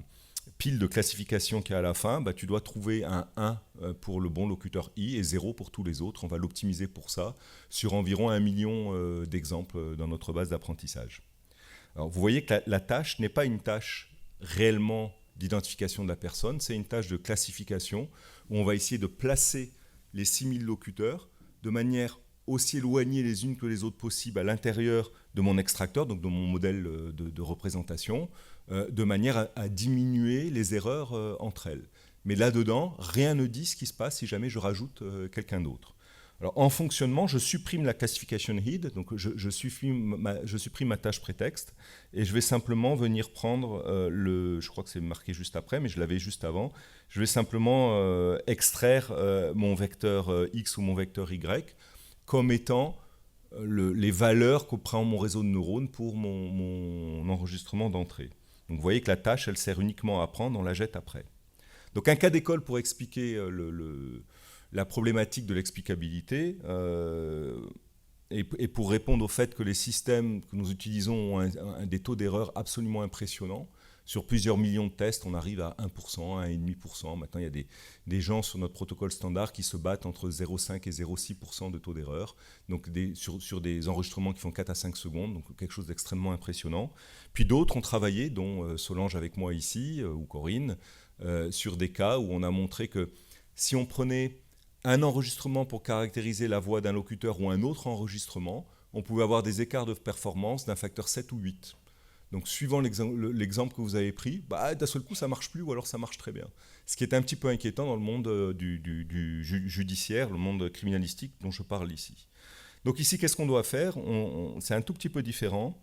pile de classification qui est à la fin, tu dois trouver un 1 pour le bon locuteur I et 0 pour tous les autres. On va l'optimiser pour ça sur environ 1 million d'exemples dans notre base d'apprentissage. Alors, vous voyez que la tâche n'est pas une tâche réellement d'identification de la personne, c'est une tâche de classification où on va essayer de placer les 6000 locuteurs de manière aussi éloignées les unes que les autres possibles à l'intérieur de mon extracteur, donc de mon modèle de représentation, de manière à diminuer les erreurs entre elles. Mais là-dedans, rien ne dit ce qui se passe si jamais je rajoute quelqu'un d'autre. Alors, en fonctionnement, je supprime la classification head, donc je supprime ma tâche prétexte, et je vais simplement venir prendre je crois que c'est marqué juste après, mais je l'avais juste avant, je vais simplement extraire mon vecteur X ou mon vecteur Y comme étant les valeurs que prend mon réseau de neurones pour mon enregistrement d'entrée. Donc vous voyez que la tâche, elle sert uniquement à apprendre, on la jette après. Donc un cas d'école pour expliquer la problématique de l'explicabilité et pour répondre au fait que les systèmes que nous utilisons ont des taux d'erreur absolument impressionnants. Sur plusieurs millions de tests, on arrive à 1%, 1,5%. Maintenant, il y a des gens sur notre protocole standard qui se battent entre 0,5 et 0,6% de taux d'erreur, donc sur des enregistrements qui font 4 à 5 secondes, donc quelque chose d'extrêmement impressionnant. Puis d'autres ont travaillé, dont Solange avec moi ici, ou Corinne, sur des cas où on a montré que si on prenait un enregistrement pour caractériser la voix d'un locuteur ou un autre enregistrement, on pouvait avoir des écarts de performance d'un facteur 7 ou 8. Donc, suivant l'exemple que vous avez pris, d'un seul coup, ça ne marche plus ou alors ça marche très bien. Ce qui est un petit peu inquiétant dans le monde du judiciaire, le monde criminalistique dont je parle ici. Donc ici, qu'est-ce qu'on doit faire ? C'est un tout petit peu différent.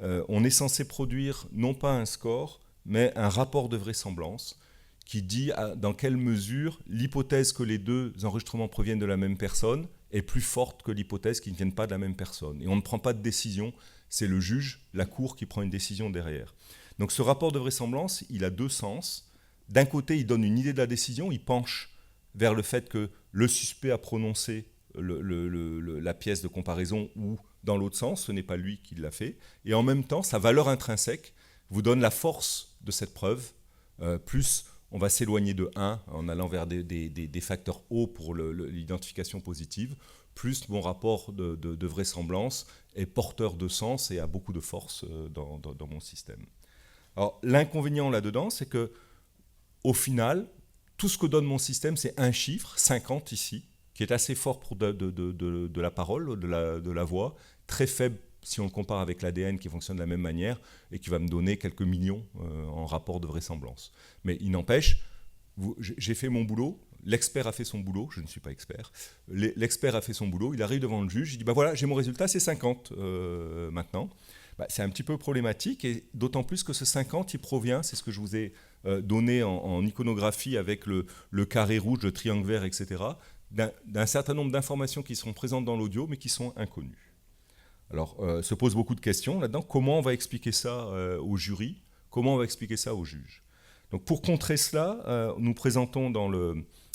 On est censé produire non pas un score, mais un rapport de vraisemblance qui dit dans quelle mesure l'hypothèse que les deux enregistrements proviennent de la même personne est plus forte que l'hypothèse qu'ils ne viennent pas de la même personne. Et on ne prend pas de décision, c'est le juge, la cour qui prend une décision derrière. Donc ce rapport de vraisemblance, il a deux sens. D'un côté, il donne une idée de la décision, il penche vers le fait que le suspect a prononcé la pièce de comparaison ou dans l'autre sens, ce n'est pas lui qui l'a fait. Et en même temps, sa valeur intrinsèque vous donne la force de cette preuve, plus on va s'éloigner de 1 en allant vers des facteurs hauts pour l'identification positive, plus mon rapport de vraisemblance est porteur de sens et a beaucoup de force dans mon système. Alors, l'inconvénient là-dedans, c'est que au final, tout ce que donne mon système, c'est un chiffre, 50 ici, qui est assez fort pour de la parole, de la voix, très faible si on le compare avec l'ADN qui fonctionne de la même manière et qui va me donner quelques millions en rapport de vraisemblance. Mais il n'empêche, j'ai fait mon boulot, l'expert a fait son boulot, je ne suis pas expert, l'expert a fait son boulot, il arrive devant le juge, il dit voilà, j'ai mon résultat, c'est 50 maintenant. C'est un petit peu problématique, et d'autant plus que ce 50, il provient, c'est ce que je vous ai donné en iconographie avec le carré rouge, le triangle vert, etc., d'un certain nombre d'informations qui sont présentes dans l'audio, mais qui sont inconnues. Alors, se posent beaucoup de questions là-dedans. Comment on va expliquer ça au jury ? Comment on va expliquer ça au juge ? Donc, pour contrer cela, nous présentons dans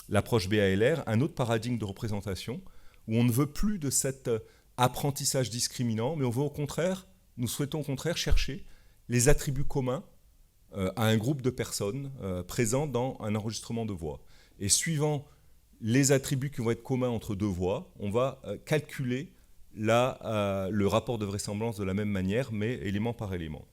l'approche BALR un autre paradigme de représentation où on ne veut plus de cet apprentissage discriminant, mais on veut nous souhaitons au contraire chercher les attributs communs à un groupe de personnes présents dans un enregistrement de voix. Et suivant les attributs qui vont être communs entre deux voix, on va calculer le rapport de vraisemblance de la même manière, mais élément par élément.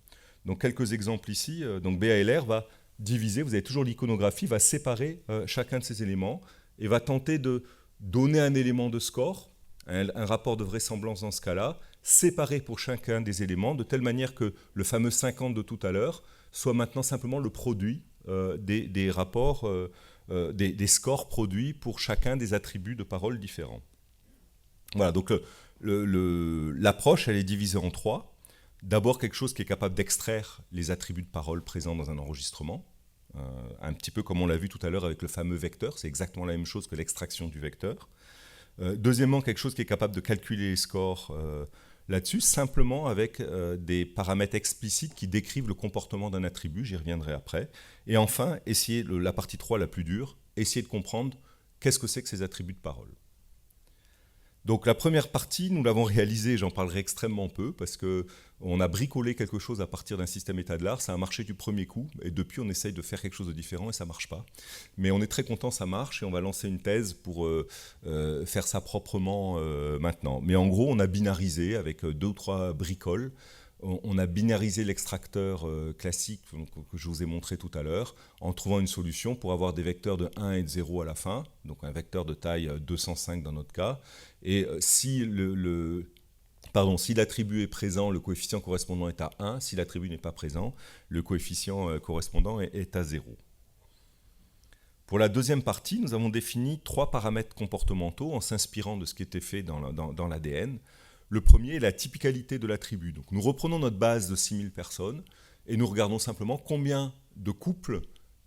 Donc quelques exemples ici. Donc BALR va diviser, vous avez toujours l'iconographie, va séparer chacun de ces éléments et va tenter de donner un élément de score, un rapport de vraisemblance dans ce cas-là, séparé pour chacun des éléments, de telle manière que le fameux 50 de tout à l'heure soit maintenant simplement le produit des rapports, des scores produits pour chacun des attributs de parole différents. Voilà, donc l'approche, elle est divisée en trois. D'abord, quelque chose qui est capable d'extraire les attributs de parole présents dans un enregistrement, un petit peu comme on l'a vu tout à l'heure avec le fameux vecteur, c'est exactement la même chose que l'extraction du vecteur. Deuxièmement, quelque chose qui est capable de calculer les scores là-dessus, simplement avec des paramètres explicites qui décrivent le comportement d'un attribut, j'y reviendrai après. Et enfin, la partie 3, la plus dure, essayer de comprendre qu'est-ce que c'est que ces attributs de parole. Donc la première partie, nous l'avons réalisée, j'en parlerai extrêmement peu, parce qu'on a bricolé quelque chose à partir d'un système état de l'art, ça a marché du premier coup, et depuis on essaye de faire quelque chose de différent et ça ne marche pas. Mais on est très content, ça marche, et on va lancer une thèse pour faire ça proprement maintenant. Mais en gros, on a binarisé avec 2 ou 3 bricoles, on a binarisé l'extracteur classique que je vous ai montré tout à l'heure en trouvant une solution pour avoir des vecteurs de 1 et de 0 à la fin, donc un vecteur de taille 205 dans notre cas. Et si l'attribut est présent, le coefficient correspondant est à 1. Si l'attribut n'est pas présent, le coefficient correspondant est à 0. Pour la deuxième partie, nous avons défini 3 paramètres comportementaux en s'inspirant de ce qui était fait dans l'ADN. Le premier est la typicalité de l'attribut. Donc, nous reprenons notre base de 6000 personnes et nous regardons simplement combien de couples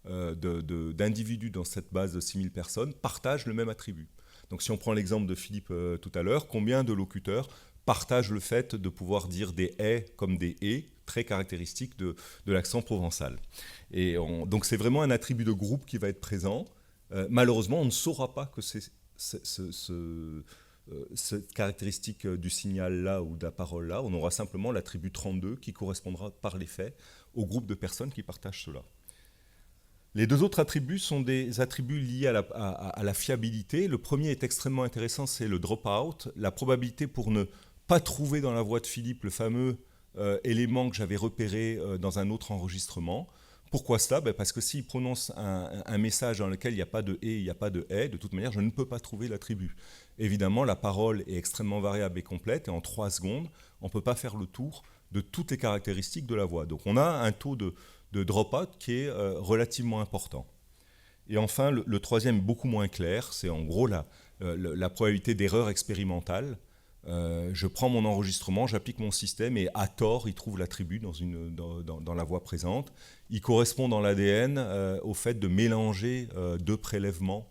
d'individus dans cette base de 6000 personnes partagent le même attribut. Donc si on prend l'exemple de Philippe tout à l'heure, combien de locuteurs partagent le fait de pouvoir dire des « et » comme des « et », très caractéristiques de l'accent provençal. Et donc c'est vraiment un attribut de groupe qui va être présent. Malheureusement, on ne saura pas que cette caractéristique du signal-là ou de la parole-là. On aura simplement l'attribut 32 qui correspondra par les faits au groupe de personnes qui partagent cela. Les 2 autres attributs sont des attributs liés à la fiabilité. Le premier est extrêmement intéressant, c'est le drop-out, la probabilité pour ne pas trouver dans la voix de Philippe le fameux élément que j'avais repéré dans un autre enregistrement. Pourquoi cela ? Parce que s'il prononce un message dans lequel il n'y a pas de « et », il n'y a pas de « est », de toute manière, je ne peux pas trouver l'attribut. Évidemment, la parole est extrêmement variable et complète, et en 3 secondes, on ne peut pas faire le tour de toutes les caractéristiques de la voix. Donc on a un taux de drop-out qui est relativement important. Et enfin, le troisième, beaucoup moins clair, c'est en gros la probabilité d'erreur expérimentale. Je prends mon enregistrement, j'applique mon système et à tort, il trouve l'attribut dans la voix présente. Il correspond dans l'ADN au fait de mélanger 2 prélèvements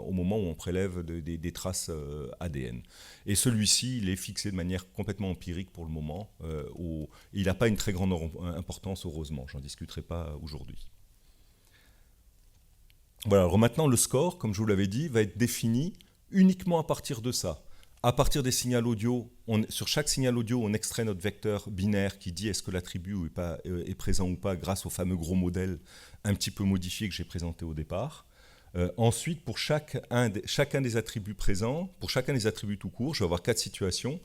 au moment où on prélève des traces ADN. Et celui-ci, il est fixé de manière complètement empirique pour le moment. Il n'a pas une très grande importance, heureusement. Je n'en discuterai pas aujourd'hui. Voilà, alors maintenant, le score, comme je vous l'avais dit, va être défini uniquement à partir de ça. À partir des signaux audio, sur chaque signal audio, on extrait notre vecteur binaire qui dit est-ce que l'attribut est présent ou pas grâce au fameux gros modèle un petit peu modifié que j'ai présenté au départ. Ensuite, pour chacun des attributs présents, pour chacun des attributs tout court, je vais avoir 4 situations.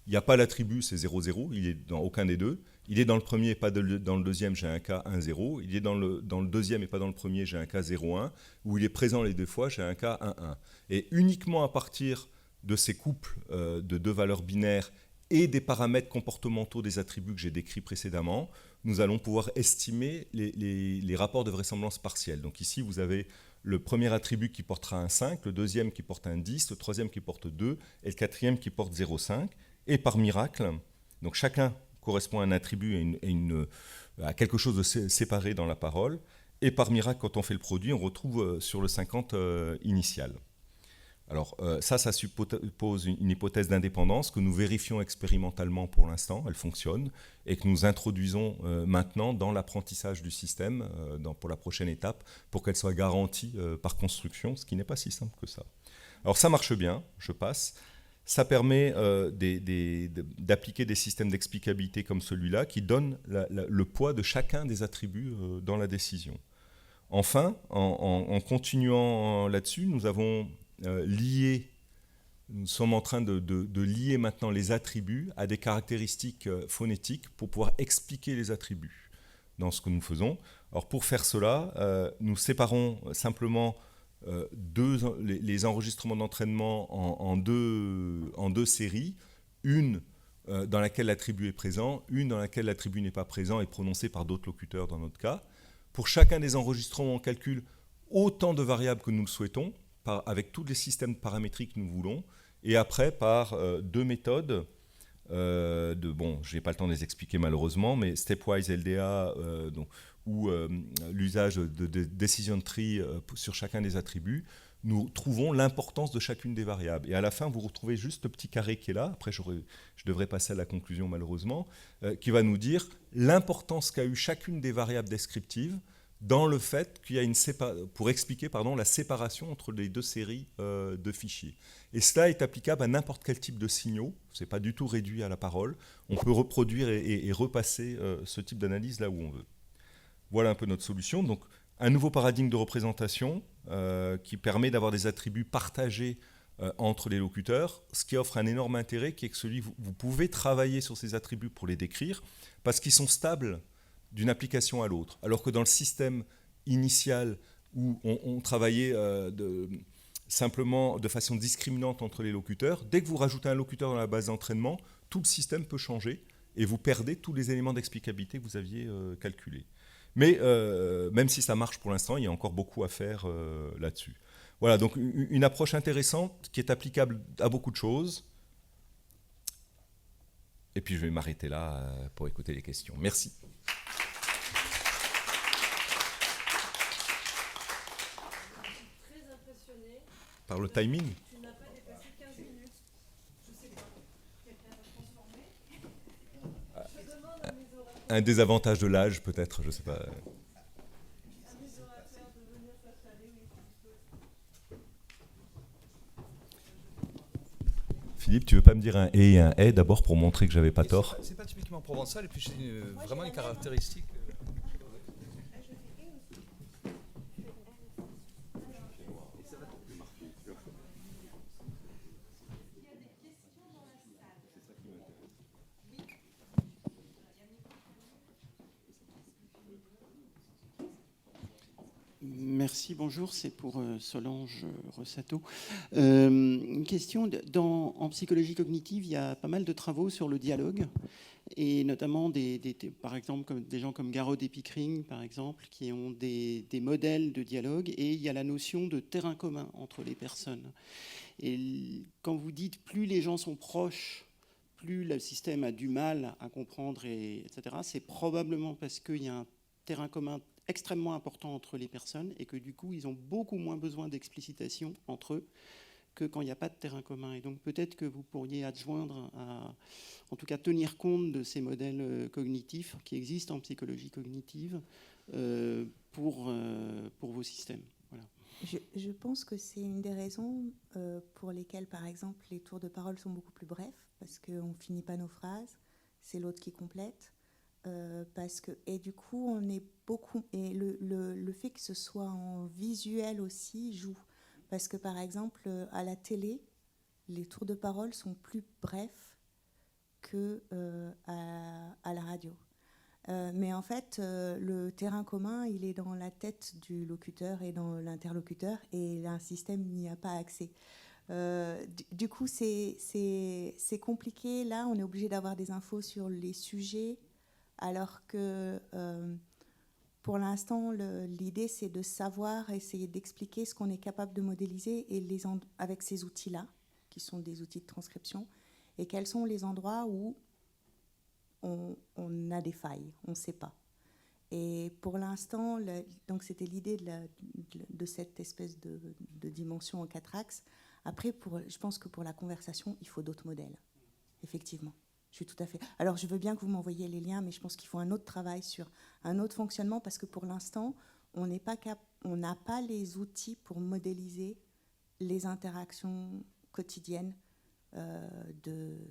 Il n'y a pas l'attribut, c'est 0, 0, il est dans aucun des deux. Il est dans le premier et pas dans le deuxième, j'ai un cas 1, 0. Il est dans le deuxième et pas dans le premier, j'ai un cas 0, 1. Ou il est présent les 2 fois, j'ai un cas 1, 1. Et uniquement à partir de ces couples de 2 valeurs binaires et des paramètres comportementaux des attributs que j'ai décrits précédemment, nous allons pouvoir estimer les rapports de vraisemblance partielle. Donc ici, vous avez le premier attribut qui portera un 5, le deuxième qui porte un 10, le troisième qui porte 2 et le quatrième qui porte 0,5. Et par miracle, donc chacun correspond à un attribut à quelque chose de séparé dans la parole. Et par miracle, quand on fait le produit, on retrouve sur le 50 initial. Alors ça suppose une hypothèse d'indépendance que nous vérifions expérimentalement pour l'instant, elle fonctionne, et que nous introduisons maintenant dans l'apprentissage du système pour la prochaine étape, pour qu'elle soit garantie par construction, ce qui n'est pas si simple que ça. Alors ça marche bien, je passe. Ça permet d'appliquer des systèmes d'explicabilité comme celui-là qui donnent le poids de chacun des attributs dans la décision. Enfin, en continuant là-dessus, nous sommes en train de lier maintenant les attributs à des caractéristiques phonétiques pour pouvoir expliquer les attributs dans ce que nous faisons. Alors pour faire cela, nous séparons simplement les enregistrements d'entraînement en deux séries, une dans laquelle l'attribut est présent, une dans laquelle l'attribut n'est pas présent et prononcé par d'autres locuteurs dans notre cas. Pour chacun des enregistrements, on calcule autant de variables que nous le souhaitons, avec tous les systèmes paramétriques que nous voulons, et après par 2 méthodes, je n'ai pas le temps de les expliquer malheureusement, mais stepwise LDA, ou l'usage de decision tree sur chacun des attributs, nous trouvons l'importance de chacune des variables. Et à la fin, vous retrouvez juste le petit carré qui est là, après je devrais passer à la conclusion malheureusement, qui va nous dire l'importance qu'a eu chacune des variables descriptives dans le fait qu'il y a pour expliquer la séparation entre les 2 séries de fichiers. Et cela est applicable à n'importe quel type de signaux, ce n'est pas du tout réduit à la parole, on peut reproduire et repasser ce type d'analyse là où on veut. Voilà un peu notre solution. Donc, un nouveau paradigme de représentation qui permet d'avoir des attributs partagés entre les locuteurs, ce qui offre un énorme intérêt qui est que vous pouvez travailler sur ces attributs pour les décrire parce qu'ils sont stables d'une application à l'autre. Alors que dans le système initial où on travaillait simplement de façon discriminante entre les locuteurs, dès que vous rajoutez un locuteur dans la base d'entraînement, tout le système peut changer et vous perdez tous les éléments d'explicabilité que vous aviez calculés. Mais même si ça marche pour l'instant, il y a encore beaucoup à faire là-dessus. Voilà, donc une approche intéressante qui est applicable à beaucoup de choses. Et puis je vais m'arrêter là pour écouter les questions. Merci. Très impressionné. Par le timing. Tu n'as pas dépassé 15 minutes. Je sais pas. Quelqu'un va transformer. Je demande à mes orateurs. Un désavantage de l'âge, peut-être, je ne sais pas. Philippe, tu veux pas me dire un et un est d'abord pour montrer que j'avais pas tort? C'est pas typiquement provençal, et puis c'est vraiment une caractéristique. Merci, bonjour, c'est pour Solange Rossato. Une question, en psychologie cognitive, il y a pas mal de travaux sur le dialogue, et notamment par exemple des gens comme Garrod et Pickering, par exemple, qui ont des modèles de dialogue, et il y a la notion de terrain commun entre les personnes. Et quand vous dites plus les gens sont proches, plus le système a du mal à comprendre, etc., c'est probablement parce qu'il y a un terrain commun extrêmement important entre les personnes et que du coup, ils ont beaucoup moins besoin d'explicitation entre eux que quand il n'y a pas de terrain commun. Et donc peut-être que vous pourriez adjoindre, en tout cas tenir compte de ces modèles cognitifs qui existent en psychologie cognitive pour vos systèmes. Voilà. Je pense que c'est une des raisons pour lesquelles, par exemple, les tours de parole sont beaucoup plus brefs, parce qu'on ne finit pas nos phrases, c'est l'autre qui complète. Et du coup, on est beaucoup. Et le fait que ce soit en visuel aussi joue. Parce que par exemple, à la télé, les tours de parole sont plus brefs que à la radio. Mais en fait, le terrain commun, il est dans la tête du locuteur et dans l'interlocuteur, et un système n'y a pas accès. Du coup, c'est compliqué. Là, on est obligé d'avoir des infos sur les sujets, alors que pour l'instant, l'idée, c'est de savoir, essayer d'expliquer ce qu'on est capable de modéliser avec ces outils-là, qui sont des outils de transcription, et quels sont les endroits où on a des failles, on ne sait pas. Et pour l'instant, donc c'était l'idée de cette espèce de dimension en 4 axes. Après, je pense que pour la conversation, il faut d'autres modèles, effectivement. Je suis tout à fait. Alors, je veux bien que vous m'envoyiez les liens, mais je pense qu'il faut un autre travail sur un autre fonctionnement, parce que pour l'instant, on n'a pas les outils pour modéliser les interactions quotidiennes d'un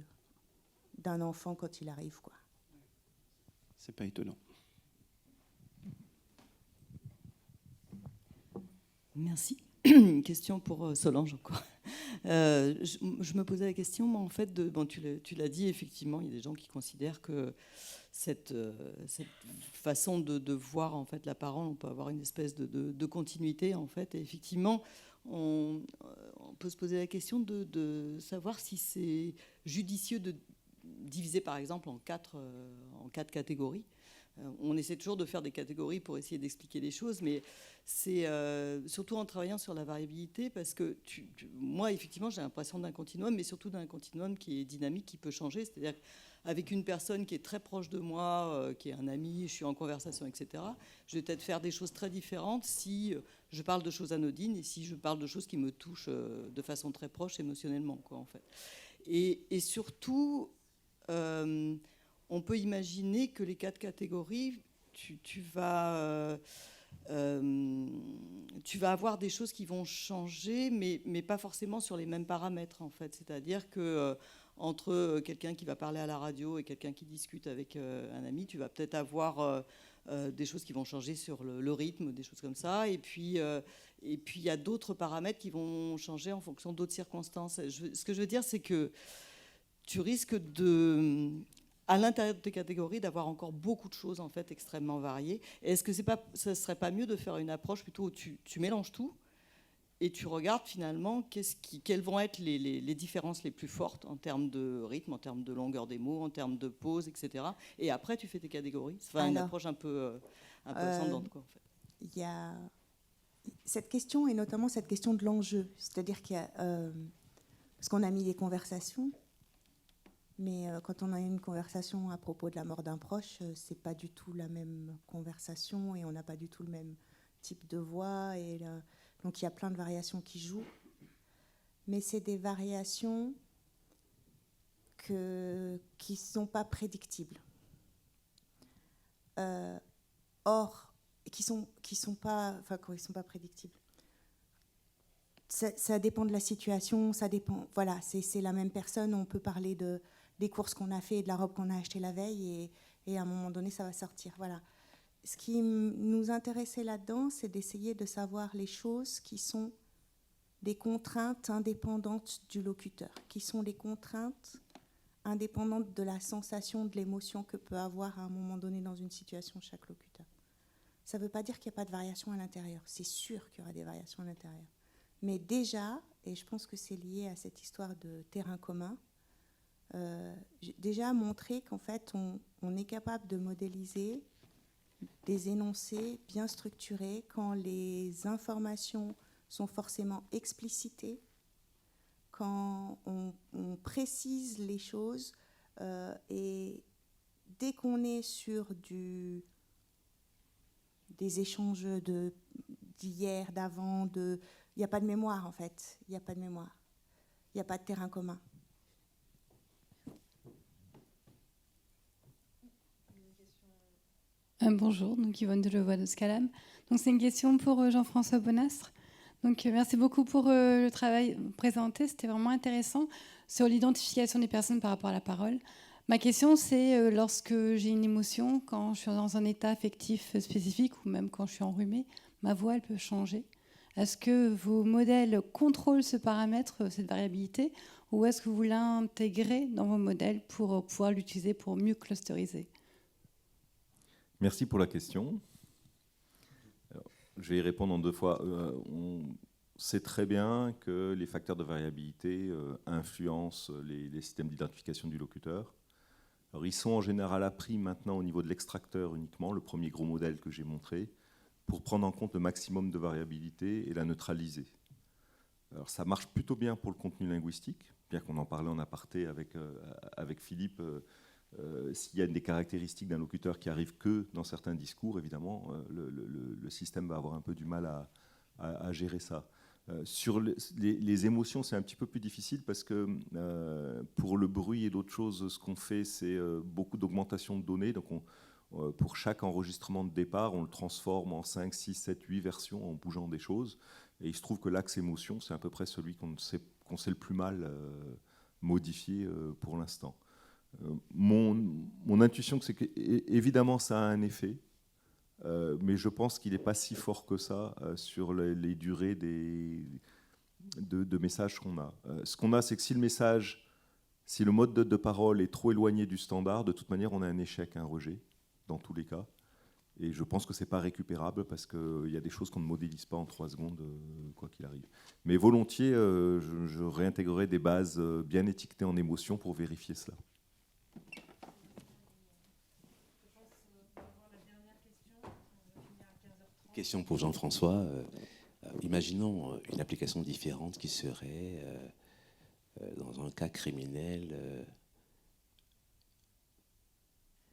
enfant quand il arrive, quoi. C'est pas étonnant. Merci. Une question pour Solange encore. Je me posais la question, mais en fait, tu l'as dit, effectivement, il y a des gens qui considèrent que cette façon de voir en fait la parole, on peut avoir une espèce de continuité en fait. Et effectivement, on peut se poser la question de savoir si c'est judicieux de diviser par exemple en quatre catégories. On essaie toujours de faire des catégories pour essayer d'expliquer les choses, mais c'est surtout en travaillant sur la variabilité, parce que moi, effectivement, j'ai l'impression d'un continuum, mais surtout d'un continuum qui est dynamique, qui peut changer. C'est-à-dire qu'avec une personne qui est très proche de moi, qui est un ami, je suis en conversation, etc., je vais peut-être faire des choses très différentes si je parle de choses anodines et si je parle de choses qui me touchent de façon très proche émotionnellement, quoi, en fait. Et surtout... on peut imaginer que les 4 catégories, tu vas avoir des choses qui vont changer, mais pas forcément sur les mêmes paramètres, en fait. C'est-à-dire que entre quelqu'un qui va parler à la radio et quelqu'un qui discute avec un ami, tu vas peut-être avoir des choses qui vont changer sur le rythme, des choses comme ça. Et puis il y a d'autres paramètres qui vont changer en fonction d'autres circonstances. Ce que je veux dire, c'est que tu risques à l'intérieur de tes catégories, d'avoir encore beaucoup de choses en fait extrêmement variées. Et est-ce que ça serait pas mieux de faire une approche plutôt où tu mélanges tout et tu regardes finalement quelles vont être les différences les plus fortes en termes de rythme, en termes de longueur des mots, en termes de pause, etc. Et après, tu fais tes catégories. C'est une approche un peu ascendante, quoi, en fait. Il y a cette question, et notamment cette question de l'enjeu. C'est-à-dire qu'il y a... parce qu'on a mis des conversations, mais quand on a une conversation à propos de la mort d'un proche, c'est pas du tout la même conversation et on n'a pas du tout le même type de voix. Donc il y a plein de variations qui jouent. Mais c'est des variations qui ne sont pas prédictibles. Qui sont pas prédictibles. Ça dépend de la situation, ça dépend. Voilà, c'est la même personne. On peut parler des courses qu'on a fait et de la robe qu'on a achetée la veille, et à un moment donné, ça va sortir. Voilà. Ce qui nous intéressait là-dedans, c'est d'essayer de savoir les choses qui sont des contraintes indépendantes du locuteur, qui sont les contraintes indépendantes de la sensation, de l'émotion que peut avoir à un moment donné dans une situation chaque locuteur. Ça ne veut pas dire qu'il n'y a pas de variation à l'intérieur. C'est sûr qu'il y aura des variations à l'intérieur. Mais déjà, et je pense que c'est lié à cette histoire de terrain commun, déjà montrer qu'en fait, on est capable de modéliser des énoncés bien structurés quand les informations sont forcément explicitées, quand on précise les choses, et dès qu'on est sur des échanges d'hier, d'avant, il n'y a pas de mémoire en fait, il n'y a pas de mémoire, il n'y a pas de terrain commun. Bonjour, donc Yvonne Delevoye de Scalam. Donc c'est une question pour Jean-François Bonastre. Donc merci beaucoup pour le travail présenté, c'était vraiment intéressant sur l'identification des personnes par rapport à la parole. Ma question, c'est lorsque j'ai une émotion, quand je suis dans un état affectif spécifique ou même quand je suis enrhumée, ma voix elle peut changer. Est-ce que vos modèles contrôlent ce paramètre, cette variabilité, ou est-ce que vous l'intégrez dans vos modèles pour pouvoir l'utiliser pour mieux clusteriser ? Merci pour la question. Alors, je vais y répondre en deux fois. On sait très bien que les facteurs de variabilité influencent les systèmes d'identification du locuteur. Alors, ils sont en général appris maintenant au niveau de l'extracteur uniquement, le premier gros modèle que j'ai montré, pour prendre en compte le maximum de variabilité et la neutraliser. Alors, ça marche plutôt bien pour le contenu linguistique, bien qu'on en parlait en aparté avec Philippe. S'il y a des caractéristiques d'un locuteur qui arrivent que dans certains discours, évidemment, le système va avoir un peu du mal à gérer ça. Sur les émotions, c'est un petit peu plus difficile parce que pour le bruit et d'autres choses, ce qu'on fait, c'est beaucoup d'augmentation de données. Donc, pour chaque enregistrement de départ, on le transforme en 5, 6, 7, 8 versions en bougeant des choses. Et il se trouve que l'axe émotion, c'est à peu près celui qu'on sait le plus mal modifier pour l'instant. Mon intuition, c'est qu'évidemment, ça a un effet, mais je pense qu'il n'est pas si fort que ça sur les durées de messages qu'on a. Ce qu'on a, c'est que si le mode de parole est trop éloigné du standard, de toute manière, on a un échec, un rejet, dans tous les cas. Et je pense que ce n'est pas récupérable parce qu'il y a des choses qu'on ne modélise pas en 3 secondes, quoi qu'il arrive. Mais volontiers, je réintégrerai des bases bien étiquetées en émotion pour vérifier cela. Question pour Jean-François. Imaginons une application différente qui serait, dans un cas criminel,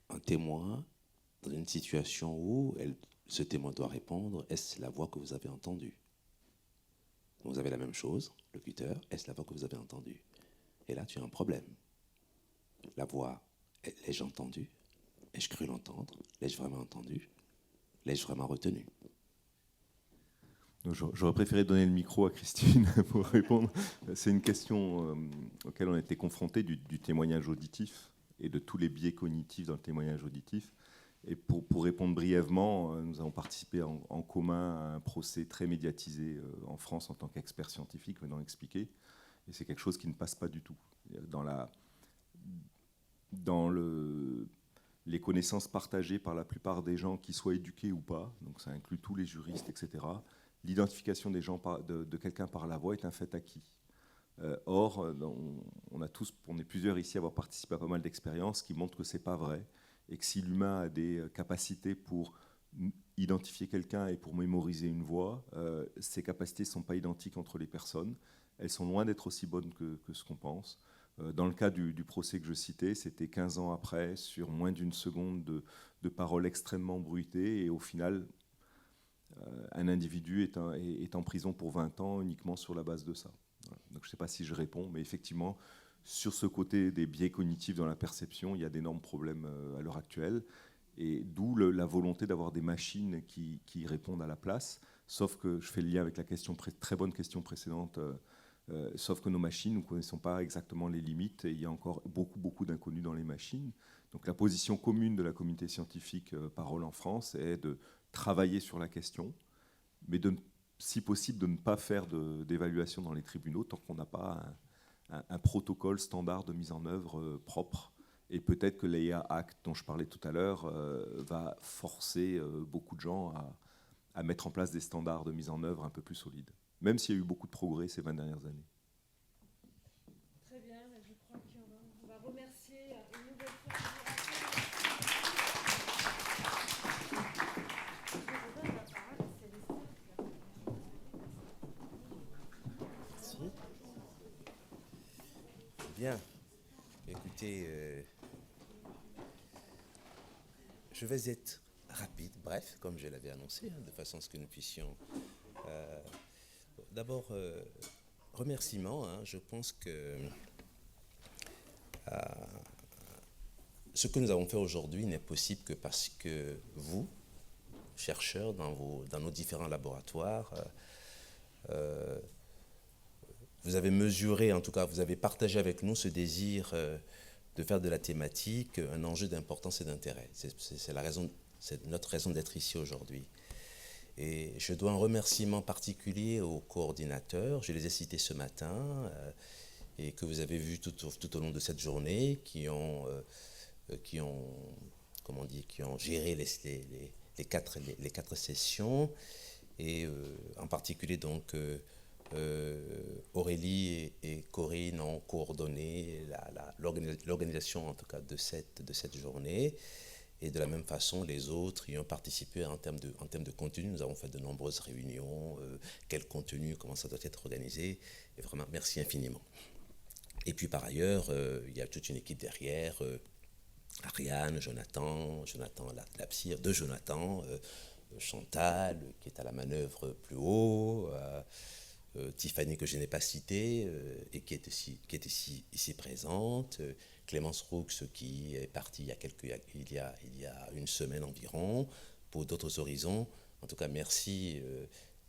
un témoin dans une situation où ce témoin doit répondre « Est-ce la voix que vous avez entendue ?» Vous avez la même chose, locuteur, « Est-ce la voix que vous avez entendue ?» Et là, tu as un problème. La voix, l'ai-je entendue? Ai-je cru l'entendre? L'ai-je vraiment entendue? L'ai-je vraiment retenue? J'aurais préféré donner le micro à Christine pour répondre. C'est une question auquel on a été confronté du témoignage auditif et de tous les biais cognitifs dans le témoignage auditif. Et pour pour répondre brièvement, nous avons participé en commun à un procès très médiatisé en France en tant qu'expert scientifique, venant expliquer. Et c'est quelque chose qui ne passe pas du tout. Dans les connaissances partagées par la plupart des gens, qui soient éduqués ou pas, donc ça inclut tous les juristes, etc., l'identification des gens de quelqu'un par la voix est un fait acquis. Or, on est plusieurs ici à avoir participé à pas mal d'expériences qui montrent que ce n'est pas vrai, et que si l'humain a des capacités pour identifier quelqu'un et pour mémoriser une voix, ces capacités ne sont pas identiques entre les personnes. Elles sont loin d'être aussi bonnes que ce qu'on pense. Dans le cas du procès que je citais, c'était 15 ans après, sur moins d'une seconde de paroles extrêmement bruitées, et au final, un individu est en prison pour 20 ans uniquement sur la base de ça. Voilà. Donc je ne sais pas si je réponds, mais effectivement, sur ce côté des biais cognitifs dans la perception, il y a d'énormes problèmes à l'heure actuelle, et d'où la volonté d'avoir des machines qui répondent à la place, sauf que je fais le lien avec la très bonne question précédente, sauf que nos machines, nous ne connaissons pas exactement les limites, et il y a encore beaucoup d'inconnus dans les machines. Donc la position commune de la communauté scientifique Parole en France est de travailler sur la question, mais si possible de ne pas faire d'évaluation dans les tribunaux tant qu'on n'a pas un protocole standard de mise en œuvre propre. Et peut-être que l'AIA Act dont je parlais tout à l'heure va forcer beaucoup de gens à mettre en place des standards de mise en œuvre un peu plus solides, même s'il y a eu beaucoup de progrès ces 20 dernières années. Très bien, je crois qu'on va remercier une nouvelle fois. Bien. Écoutez, je vais être rapide, bref, comme je l'avais annoncé, de façon à ce que nous puissions... D'abord, remerciements. Je pense que ce que nous avons fait aujourd'hui n'est possible que parce que vous, chercheurs, dans nos différents laboratoires, vous avez mesuré, en tout cas, vous avez partagé avec nous ce désir de faire de la thématique un enjeu d'importance et d'intérêt. C'est notre raison d'être ici aujourd'hui. Et je dois un remerciement particulier aux coordinateurs, je les ai cités ce matin, et que vous avez vus tout au long de cette journée, qui ont géré les quatre sessions, et en particulier donc Aurélie et Corinne ont coordonné l'organisation en tout cas de cette journée, et de la même façon les autres y ont participé en termes de contenu. Nous avons fait de nombreuses réunions, quel contenu, comment ça doit être organisé, et vraiment merci infiniment. Et puis par ailleurs, il y a toute une équipe derrière, Ariane, Jonathan, la psy de Jonathan, Chantal qui est à la manœuvre plus haut, Tiffany que je n'ai pas citée et qui est ici présente, Clémence Roux qui est partie il y a une semaine environ pour d'autres horizons. En tout cas, merci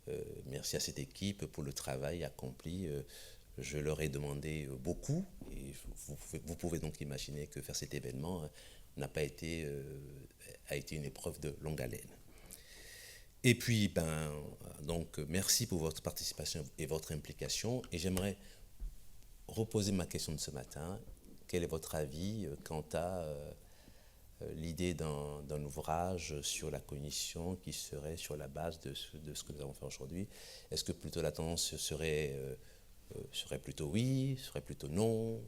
à cette équipe pour le travail accompli. Je leur ai demandé beaucoup, et vous pouvez donc imaginer que faire cet événement a été une épreuve de longue haleine. Et puis, donc, merci pour votre participation et votre implication. Et j'aimerais reposer ma question de ce matin. Quel est votre avis quant à l'idée d'un ouvrage sur la cognition qui serait sur la base de ce que nous avons fait aujourd'hui? Est-ce que plutôt la tendance serait plutôt oui, serait plutôt non?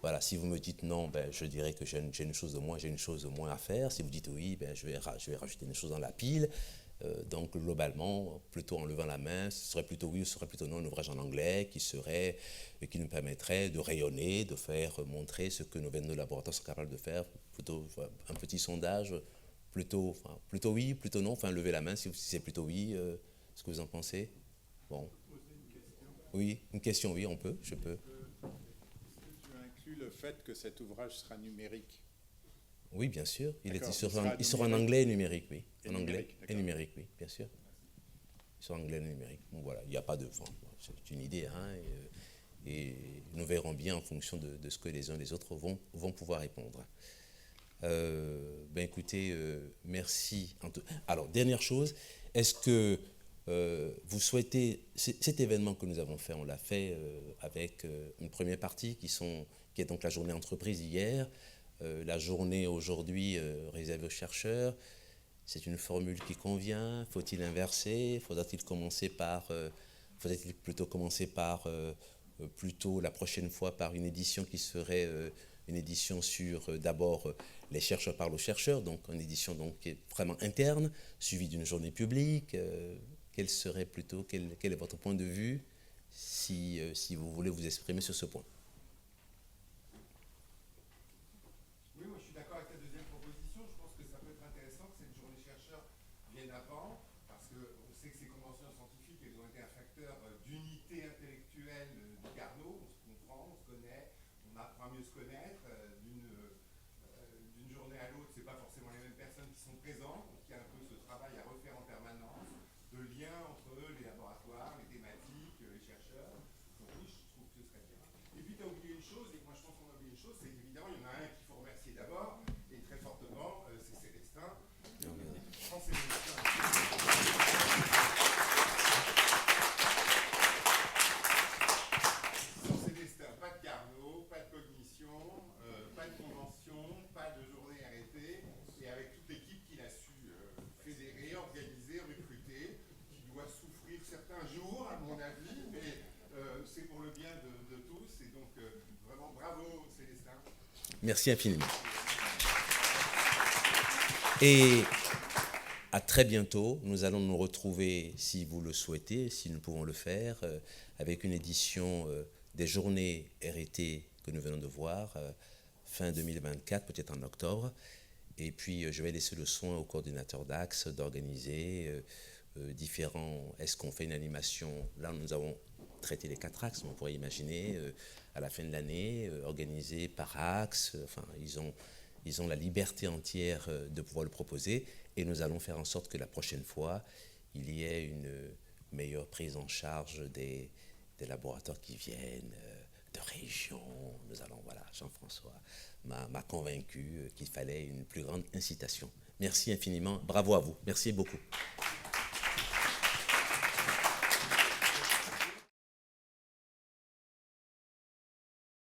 Voilà, si vous me dites non, je dirais que j'ai une chose de moins à faire. Si vous dites oui, je vais rajouter une chose dans la pile. Donc globalement, plutôt en levant la main, ce serait plutôt oui ou ce serait plutôt non, un ouvrage en anglais qui nous permettrait de rayonner, de faire montrer ce que nos laboratoires sont capables de faire. Plutôt un petit sondage, plutôt oui, plutôt non. Enfin, levez la main si c'est plutôt oui. Ce que vous en pensez? Bon. Oui, une question, oui, je peux. Le fait que cet ouvrage sera numérique. Oui, bien sûr. Il sera en anglais et numérique, oui. En anglais et numérique, oui, bien sûr. Il sera en anglais et numérique. Bon, voilà, il n'y a pas de... c'est une idée, et nous verrons bien en fonction de ce que les uns et les autres vont pouvoir répondre. Écoutez, merci. Alors, dernière chose, est-ce que vous souhaitez... Cet événement que nous avons fait, on l'a fait avec une première partie qui est donc la journée entreprise hier, la journée aujourd'hui réservée aux chercheurs. C'est une formule qui convient? Faut-il inverser? Faudrait-il plutôt commencer par plutôt la prochaine fois par une édition qui serait une édition sur d'abord les chercheurs parlent aux chercheurs, donc une édition donc qui est vraiment interne, suivie d'une journée publique. Quel est votre point de vue si vous voulez vous exprimer sur ce point? Oui, moi je suis d'accord avec la deuxième proposition. Je pense que ça peut être intéressant que cette journée chercheur vienne avant, parce qu'on sait que ces conventions scientifiques, elles ont été un facteur d'unité intellectuelle du Carnot. On se comprend, on se connaît, on apprend à mieux se connaître. D'une journée à l'autre, c'est pas forcément les mêmes personnes qui sont présentes. Donc il y a un peu ce travail à refaire en permanence, de lien entre les laboratoires, les thématiques, les chercheurs. Donc oui, je trouve que ce serait bien. Et puis tu as oublié une chose, et moi je pense qu'on a oublié une chose, c'est qu'évidemment il y en a un qu'il faut remercier d'abord, et très fortement, c'est Célestin. Sans Célestin. Sans Célestin, pas de Carnot, pas de cognition, pas de convention, pas de journée arrêtée, et avec toute l'équipe qu'il a su fédérer, organiser, recruter, qui doit souffrir certains jours, à mon avis, mais c'est pour le bien de tous, et donc vraiment bravo Célestin. Merci infiniment. Et à très bientôt. Nous allons nous retrouver, si vous le souhaitez, si nous pouvons le faire, avec une édition des journées RT que nous venons de voir, fin 2024, peut-être en octobre. Et puis, je vais laisser le soin au coordinateur d'Axe d'organiser différents... Est-ce qu'on fait une animation? Là, nous avons traité les 4 axes, mais on pourrait imaginer, à la fin de l'année, organisé par Axe. Enfin, ils ont la liberté entière de pouvoir le proposer. Et nous allons faire en sorte que la prochaine fois, il y ait une meilleure prise en charge des laboratoires qui viennent de régions. Nous allons, voilà, Jean-François m'a convaincu qu'il fallait une plus grande incitation. Merci infiniment. Bravo à vous. Merci beaucoup.